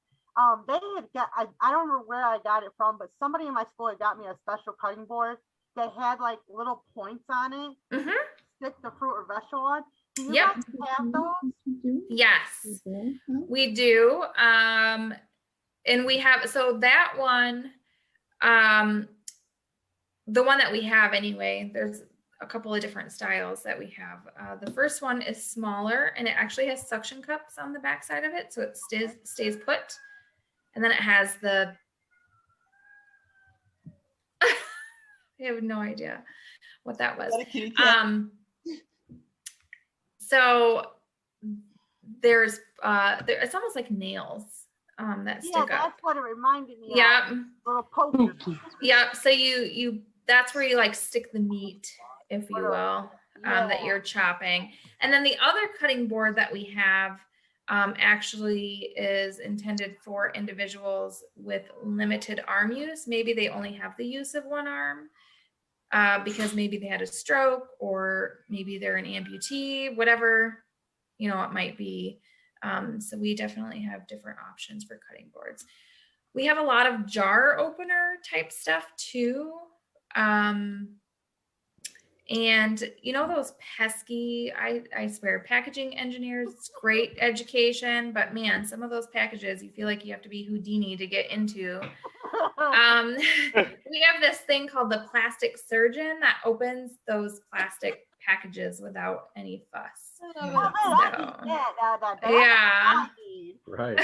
they had got, I don't remember where I got it from, but somebody in my school had got me a special cutting board that had like little points on it. Stick the fruit or vegetable on. Do you guys have those? Yes, we do. And we have, so that one, the one that we have anyway, there's a couple of different styles that we have. The first one is smaller, and it actually has suction cups on the back side of it, so it stays put. And then it has the I have no idea what that was. So there's it's almost like nails that stick up. Yeah, that's what it reminded me of. Little pokers. Yep. So you that's where you like stick the meat, if you will, that you're chopping. And then the other cutting board that we have actually is intended for individuals with limited arm use. Maybe they only have the use of one arm because maybe they had a stroke, or maybe they're an amputee, whatever, you know, it might be. So we definitely have different options for cutting boards. We have a lot of jar opener type stuff too. And you know, those pesky, I swear, packaging engineers, it's great education, but man, some of those packages, you feel like you have to be Houdini to get into. We have this thing called the plastic surgeon that opens those plastic packages without any fuss. Yeah. Right.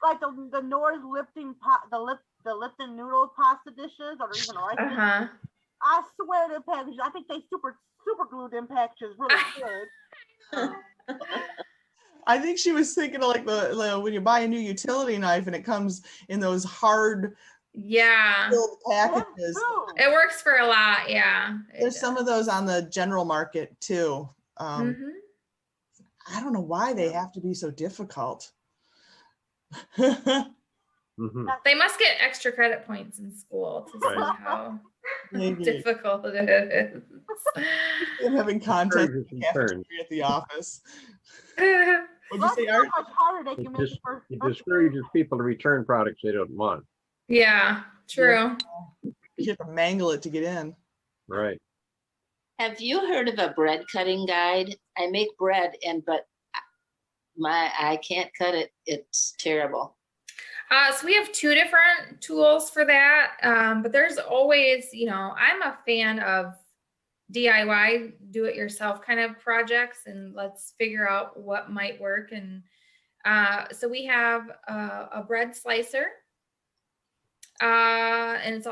Like the North Lipton the Lipton noodle pasta dishes, or even rice. I swear the packages, I think they super glued them packages really good. I think she was thinking of like the when you buy a new utility knife and it comes in those hard filled packages. It works for a lot. Yeah. There's some of those on the general market too. I don't know why they have to be so difficult. They must get extra credit points in school to see how difficult it is. And having content at the office. What'd you say, Art? It discourages people to return products they don't want. Yeah, true. You have to mangle it to get in. Right. Have you heard of a bread cutting guide? I make bread, but I can't cut it. It's terrible. So we have two different tools for that, but there's always, you know, I'm a fan of DIY, do it yourself kind of projects, and let's figure out what might work. And So we have a bread slicer. And it's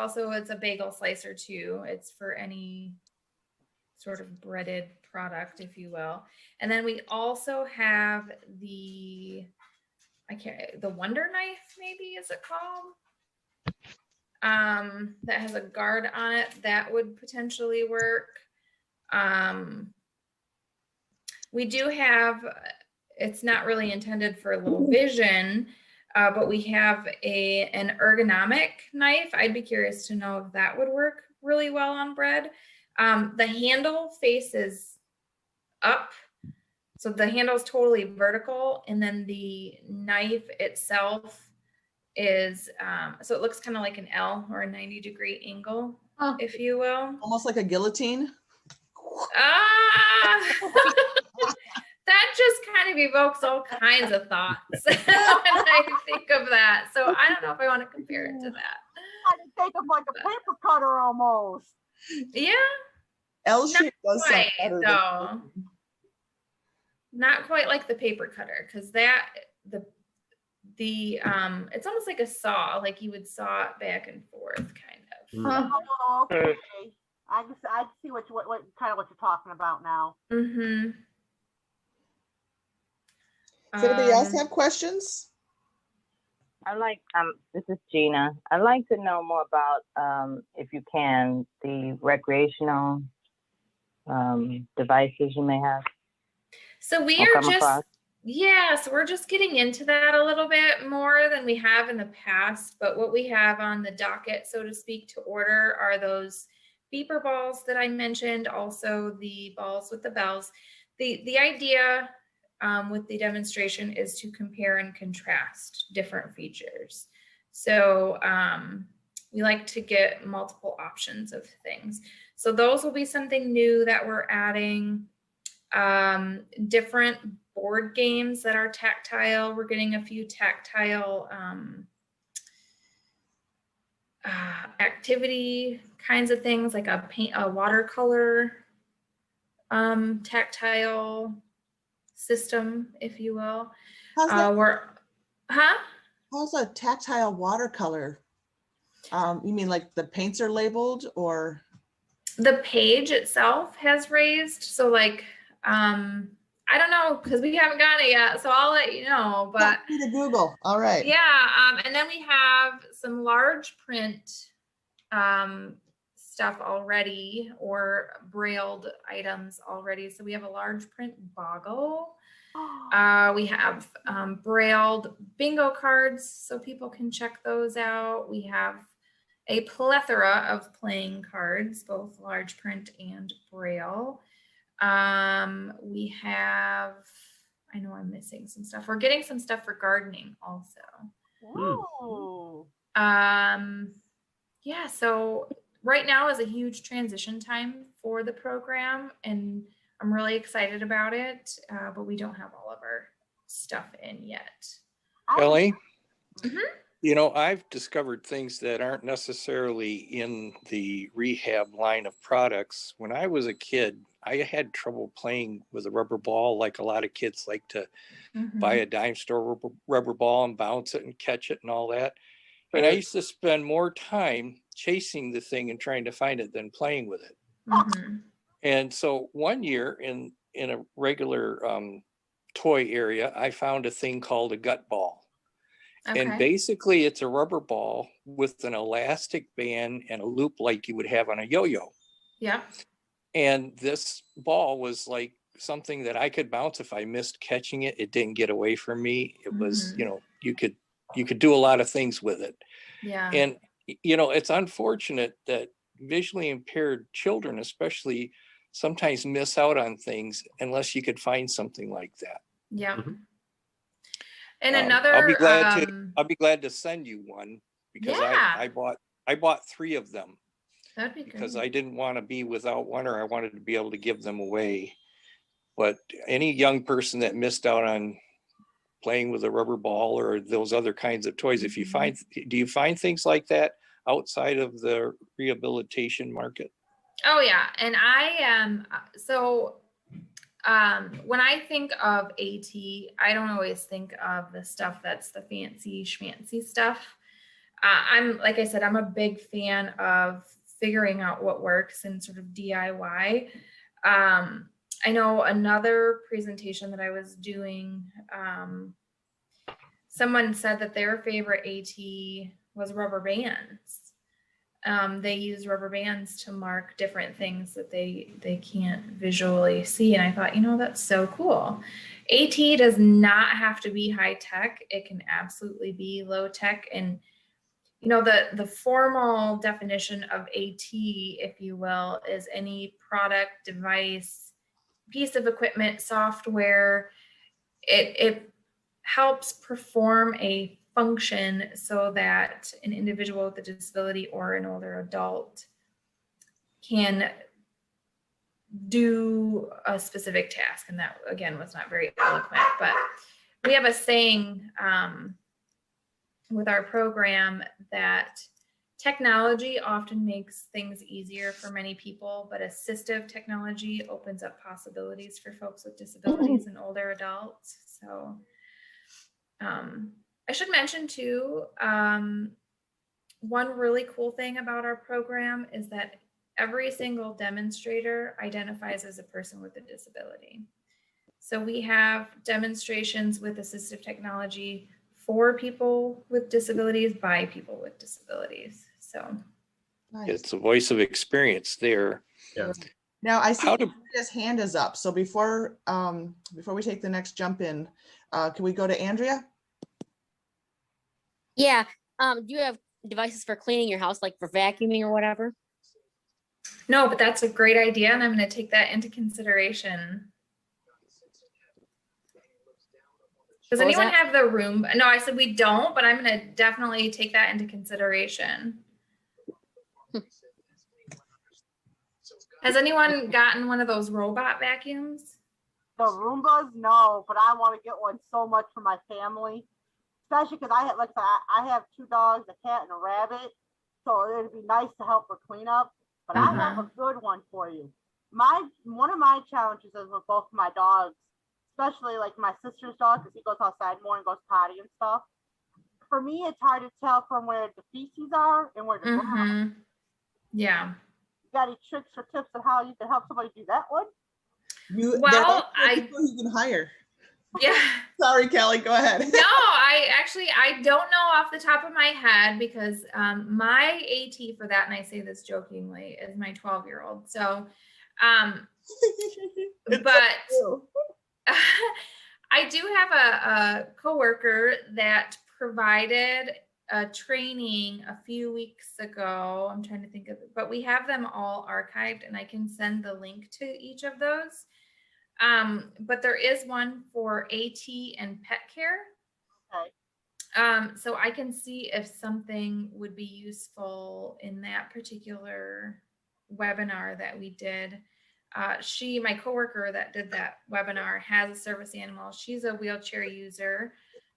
a bagel slicer too. It's for any sort of breaded product, if you will. And then we also have the Wonder Knife, maybe is it called? That has a guard on it. That would potentially work. We do have, it's not really intended for low vision, but we have an ergonomic knife. I'd be curious to know if that would work really well on bread. The handle faces up. So the handle is totally vertical, and then the knife itself is, so it looks kind of like an L or a 90-degree angle, if you will. Almost like a guillotine. That just kind of evokes all kinds of thoughts when I think of that. So I don't know if I want to compare it to that. I think of like a paper cutter almost. Yeah. L shape does sound better though. Not quite like the paper cutter, because that it's almost like a saw, like you would saw it back and forth, kind of. Oh, okay. I see what kind of what you're talking about now. Mm-hmm. Does anybody else have questions? I like, this is Gina. I'd like to know more about, if you can, the recreational devices you may have. So we are just, so we're just getting into that a little bit more than we have in the past. But what we have on the docket, so to speak, to order are those beeper balls that I mentioned, also the balls with the bells. The idea with the demonstration is to compare and contrast different features. So we like to get multiple options of things. So those will be something new that we're adding. Different board games that are tactile. We're getting a few tactile activity kinds of things, like a watercolor tactile system, if you will. How's a tactile watercolor? You mean like the paints are labeled, or? The page itself has raised. So like, I don't know, because we haven't got it yet, so I'll let you know. But to Google. All right. Yeah, and then we have some large print stuff already, or brailled items already. So we have a large print boggle. We have brailled bingo cards, so people can check those out. We have a plethora of playing cards, both large print and braille. We have, I know I'm missing some stuff. We're getting some stuff for gardening also. Ooh. Yeah, so right now is a huge transition time for the program, and I'm really excited about it, but we don't have all of our stuff in yet. Kelly? Mm-hmm. You know, I've discovered things that aren't necessarily in the rehab line of products. When I was a kid, I had trouble playing with a rubber ball, like a lot of kids like to buy a dime store rubber ball and bounce it and catch it and all that. And I used to spend more time chasing the thing and trying to find it than playing with it. Mm-hmm. And so one year in a regular toy area, I found a thing called a gut ball. Okay. And basically it's a rubber ball with an elastic band and a loop like you would have on a yo-yo. Yeah. And this ball was like something that I could bounce. If I missed catching it, it didn't get away from me. It was, you know, you could do a lot of things with it. Yeah. And, you know, it's unfortunate that visually impaired children, especially, sometimes miss out on things unless you could find something like that. Yeah. Mm-hmm. And another, I'll be glad to send you one, because I bought 3 of them. That'd be because great. I didn't want to be without one, or I wanted to be able to give them away. But any young person that missed out on playing with a rubber ball or those other kinds of toys, if you do you find things like that outside of the rehabilitation market? Oh yeah. And I am, so When I think of AT, I don't always think of the stuff that's the fancy schmancy stuff. Like I said, I'm a big fan of figuring out what works and sort of DIY. I know another presentation that I was doing, someone said that their favorite AT was rubber bands. They use rubber bands to mark different things that they can't visually see. And I thought, you know, that's so cool. AT does not have to be high tech. It can absolutely be low tech. And, you know, the formal definition of AT, if you will, is any product, device, piece of equipment, software. It helps perform a function so that an individual with a disability or an older adult can do a specific task. And that, again, was not very eloquent, but we have a saying with our program that technology often makes things easier for many people, but assistive technology opens up possibilities for folks with disabilities and older adults. So I should mention too, one really cool thing about our program is that every single demonstrator identifies as a person with a disability. So we have demonstrations with assistive technology for people with disabilities by people with disabilities. So it's a voice of experience there. Yeah. Now I see Andrea's hand is up. So before we take the next jump in, can we go to Andrea? Yeah. Do you have devices for cleaning your house, like for vacuuming or whatever? No, but that's a great idea, and I'm going to take that into consideration. Does anyone have the room? No, I said we don't, but I'm going to definitely take that into consideration. Has anyone gotten one of those robot vacuums? The Roombas, no, but I want to get one so much for my family, especially because I have 2 dogs, a cat, and a rabbit, so it'd be nice to help for cleanup. But I have a good one for you. One of my challenges is with both my dogs, especially like my sister's dog, because he goes outside more and goes potty and stuff. For me, it's hard to tell from where the feces are and where the grass. Yeah. You got any tricks or tips on how you can help somebody do that one? Well, people you can hire. Yeah. Sorry, Kelly, go ahead. No, I don't know off the top of my head, because my AT for that, and I say this jokingly, is my 12-year-old. So, but I do have a coworker that provided a training a few weeks ago. I'm trying to think of it, but we have them all archived, and I can send the link to each of those. But there is one for AT and pet care. Okay. So I can see if something would be useful in that particular webinar that we did. My coworker that did that webinar has a service animal. She's a wheelchair user.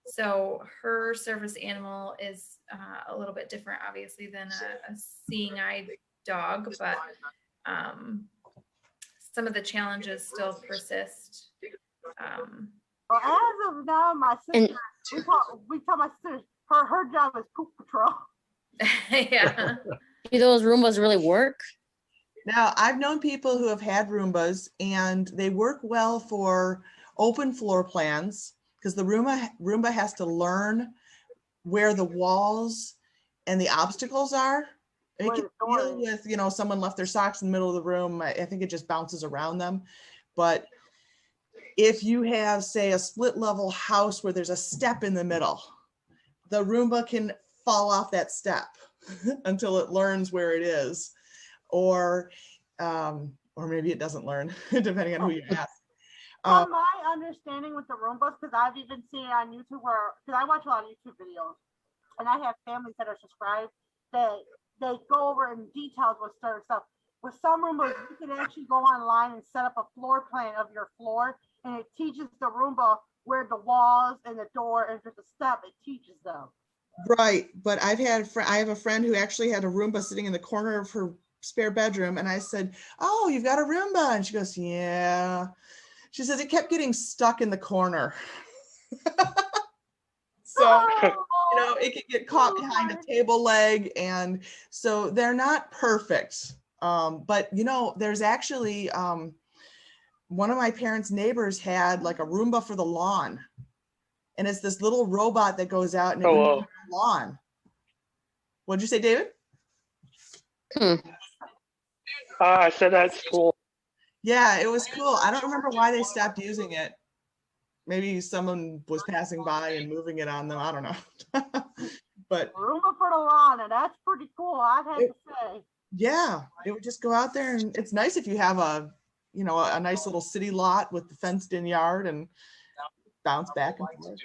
So her service animal is a little bit different, obviously, than a seeing eye dog, but some of the challenges still persist. Well, as of now, my sister, we tell my sister her job is poop patrol. Yeah. Do those Roombas really work? Now, I've known people who have had Roombas, and they work well for open floor plans, because the Roomba has to learn where the walls and the obstacles are. It can deal with, someone left their socks in the middle of the room. I think it just bounces around them. But if you have, say, a split level house where there's a step in the middle, the Roomba can fall off that step until it learns where it is. Or maybe it doesn't learn, depending on who you ask. From my understanding with the Roombas, because I've even seen it on YouTube, because I watch a lot of YouTube videos, and I have families that are subscribed, that they go over in details with certain stuff. With some Roombas, you can actually go online and set up a floor plan of your floor, and it teaches the Roomba where the walls and the door and there's a step, it teaches them. Right, but I have a friend who actually had a Roomba sitting in the corner of her spare bedroom, and I said, "Oh, you've got a Roomba?" And she goes, "Yeah." She says it kept getting stuck in the corner. So, you know, it could get caught behind a table leg. And so they're not perfect. But, you know, there's actually one of my parents' neighbors had like a Roomba for the lawn. And it's this little robot that goes out and it mows the lawn. What'd you say, David? I said that's cool. Yeah, it was cool. I don't remember why they stopped using it. Maybe someone was passing by and moving it on them. I don't know. But Roomba for the lawn, and that's pretty cool, I'd have to say. Yeah, it would just go out there, and it's nice if you have a, you know, a nice little city lot with the fenced-in yard and bounce back and forth.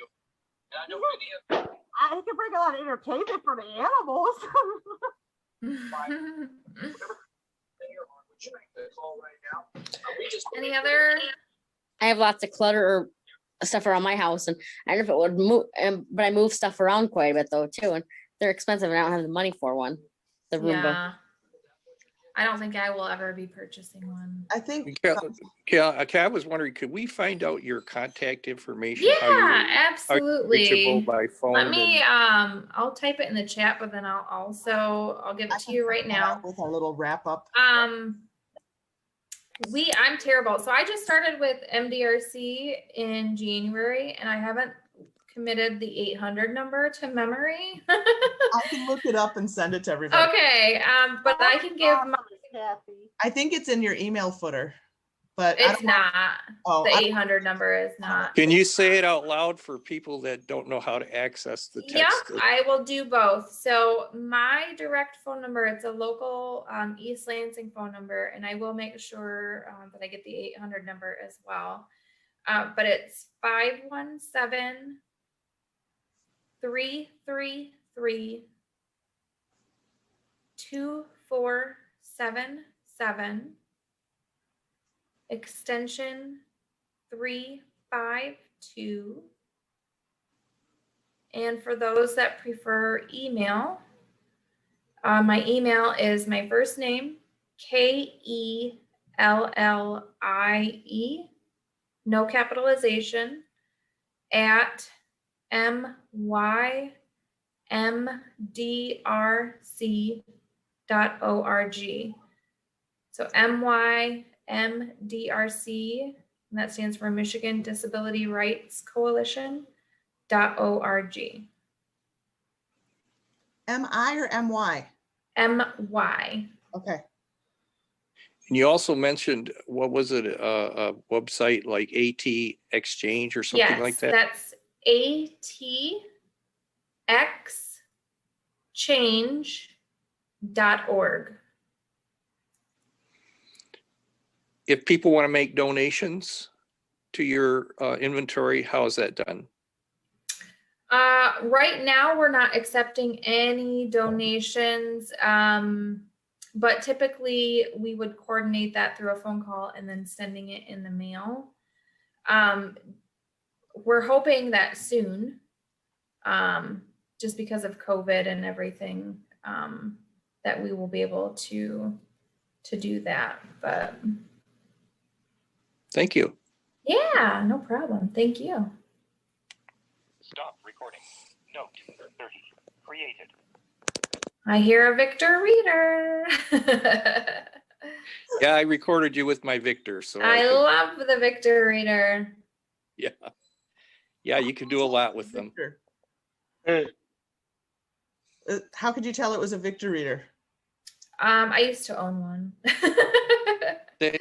It can bring a lot of entertainment for the animals. Any other? I have lots of clutter or stuff around my house, and I don't know if it would move, but I move stuff around quite a bit though too, and they're expensive, and I don't have the money for one. The Roomba. Yeah. I don't think I will ever be purchasing one. I think. I was wondering, could we find out your contact information? Yeah, absolutely. How you're reachable by phone. Let me. I'll type it in the chat, but then I'll give it to you right now with our little wrap up. I'm terrible. So I just started with MDRC in January, and I haven't committed the 800 number to memory. I can look it up and send it to everybody. Okay, but I can give my. I think it's in your email footer, but it's not. The 800 number is not. Can you say it out loud for people that don't know how to access the text? Yeah, I will do both. So my direct phone number, it's a local East Lansing phone number, and I will make sure that I get the 800 number as well. But it's 517-333-2477, extension 352. And for those that prefer email, my email is my first name, Kellie, no capitalization, at mymdrc.org. So mymdrc, and that stands for Michigan Disability Rights Coalition.org. M-I or M-Y? M-Y. Okay. And you also mentioned, what was it, a website like AT Exchange or something like that? That's atxchange.org. If people want to make donations to your inventory, how is that done? Right now, we're not accepting any donations, but typically we would coordinate that through a phone call and then sending it in the mail. We're hoping that soon, just because of COVID and everything, that we will be able to do that. But thank you. Yeah, no problem. Thank you. Stop recording. Note 30. Created. I hear a Victor reader. Yeah, I recorded you with my Victor. So I love the Victor reader. Yeah. Yeah, you can do a lot with them. How could you tell it was a Victor reader? I used to own one.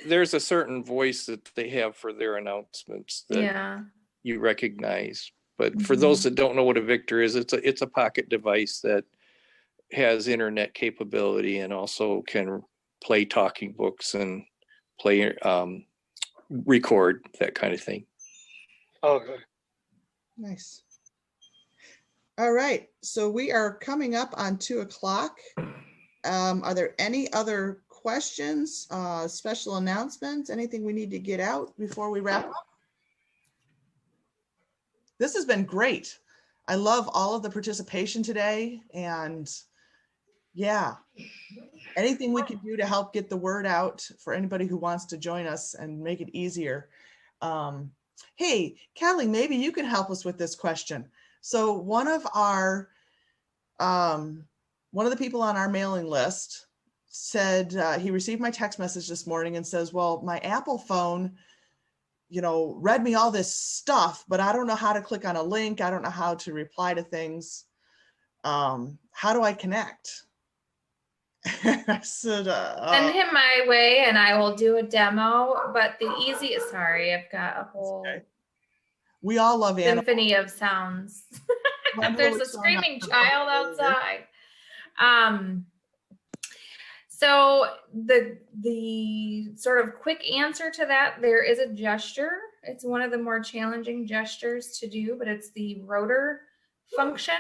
There's a certain voice that they have for their announcements that you recognize. But for those that don't know what a Victor is, it's a pocket device that has internet capability and also can play talking books and play record, that kind of thing. Okay. Nice. All right, so we are coming up on 2:00. Are there any other questions, special announcements, anything we need to get out before we wrap up? This has been great. I love all of the participation today, and yeah, anything we can do to help get the word out for anybody who wants to join us and make it easier. Hey, Kelly, maybe you can help us with this question. So one of the people on our mailing list said he received my text message this morning and says, well, my Apple phone, read me all this stuff, but I don't know how to click on a link. I don't know how to reply to things. How do I connect? I said, send him my way and I will do a demo. But the easiest, sorry, I've got a whole we all love symphony of sounds. There's a screaming child outside. So the sort of quick answer to that, there is a gesture. It's one of the more challenging gestures to do, but it's the rotor function.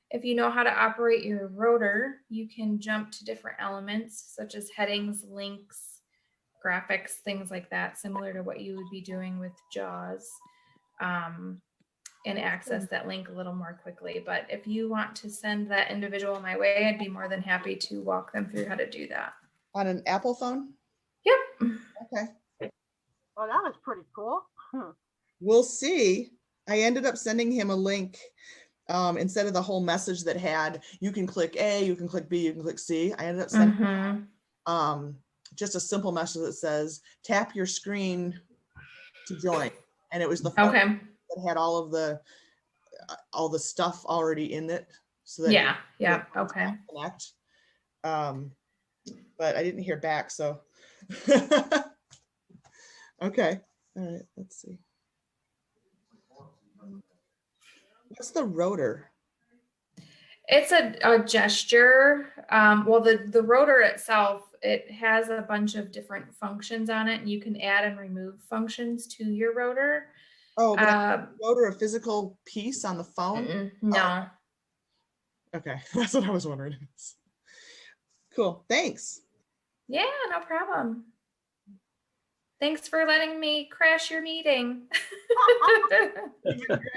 If you know how to operate your rotor, you can jump to different elements such as headings, links, graphics, things like that, similar to what you would be doing with JAWS, and access that link a little more quickly. But if you want to send that individual my way, I'd be more than happy to walk them through how to do that. On an Apple phone? Yep. Okay. Oh, that was pretty cool. We'll see. I ended up sending him a link instead of the whole message that had, you can click A, you can click B, you can click C. I ended up sending just a simple message that says, tap your screen to join. And it was the phone that had all the stuff already in it. So that connect. But I didn't hear back, so. Okay. All right, let's see. What's the rotor? It's a gesture. Well, the rotor itself, it has a bunch of different functions on it, and you can add and remove functions to your rotor. Oh, but rotor a physical piece on the phone? No. Oh. Okay, that's what I was wondering. Cool, thanks. Yeah, no problem. Thanks for letting me crash your meeting.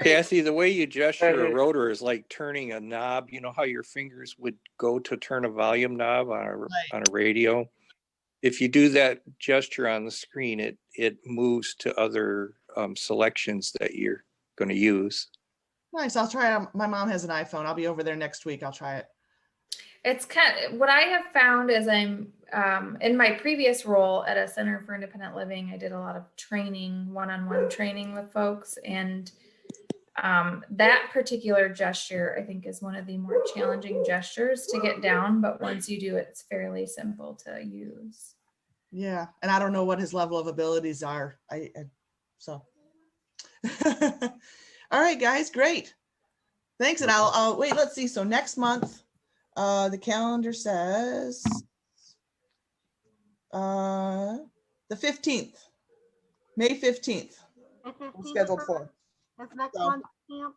Kathy, the way you gesture a rotor is like turning a knob. You know how your fingers would go to turn a volume knob on a radio? If you do that gesture on the screen, it moves to other selections that you're going to use. Nice, I'll try it. My mom has an iPhone. I'll be over there next week. I'll try it. It's kind of what I have found is I'm in my previous role at a Center for Independent Living, I did a lot of training, one-on-one training with folks. And that particular gesture, I think, is one of the more challenging gestures to get down. But once you do it, it's fairly simple to use. Yeah. And I don't know what his level of abilities are. So. All right, guys, great. Thanks. And I'll wait, let's see. So next month, the calendar says the 15th, May 15th. Scheduled for. That's next month's camp.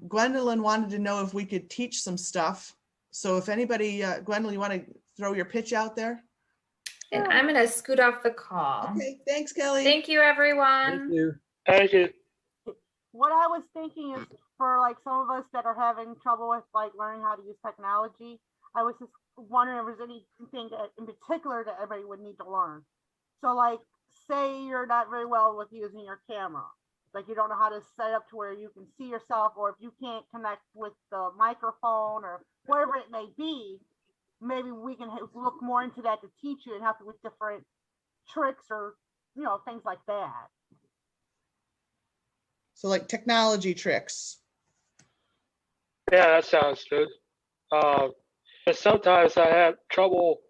Gwendolyn wanted to know if we could teach some stuff. So if anybody, Gwendolyn, you want to throw your pitch out there? And I'm going to scoot off the call. Okay, thanks, Kelly. Thank you, everyone. Thank you. Thank you. What I was thinking is for like some of us that are having trouble with like learning how to use technology, I was just wondering if there's anything that in particular that everybody would need to learn. So like, say you're not very well with using your camera, like you don't know how to set up to where you can see yourself, or if you can't connect with the microphone or whatever it may be, maybe we can look more into that to teach you and help you with different tricks or, things like that. So like technology tricks. Yeah, that sounds good. But sometimes I have trouble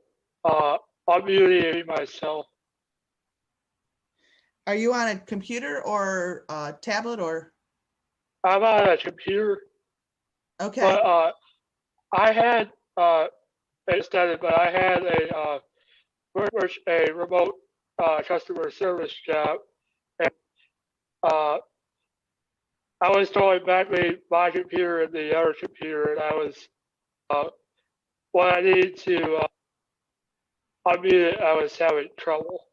unmuting myself. Are you on a computer or a tablet or? I'm on a computer. Okay. But I had a remote customer service job, and I was going back to my computer and the other computer, and I was when I needed to unmute it, I was having trouble.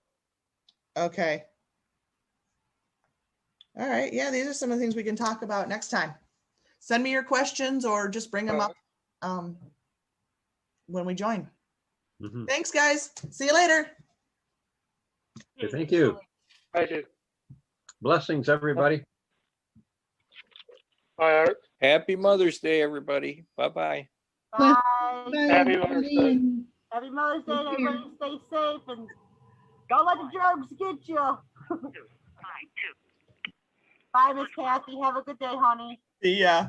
Okay. All right. Yeah, these are some of the things we can talk about next time. Send me your questions or just bring them up when we join. Thanks, guys. See you later. Okay, thank you. Thank you. Blessings, everybody. Bye, Art. Happy Mother's Day, everybody. Bye-bye. Bye. Happy Mother's Day. Happy Mother's Day. Everybody stay safe and don't let the drugs get you. Bye, Miss Kathy. Have a good day, honey. See ya.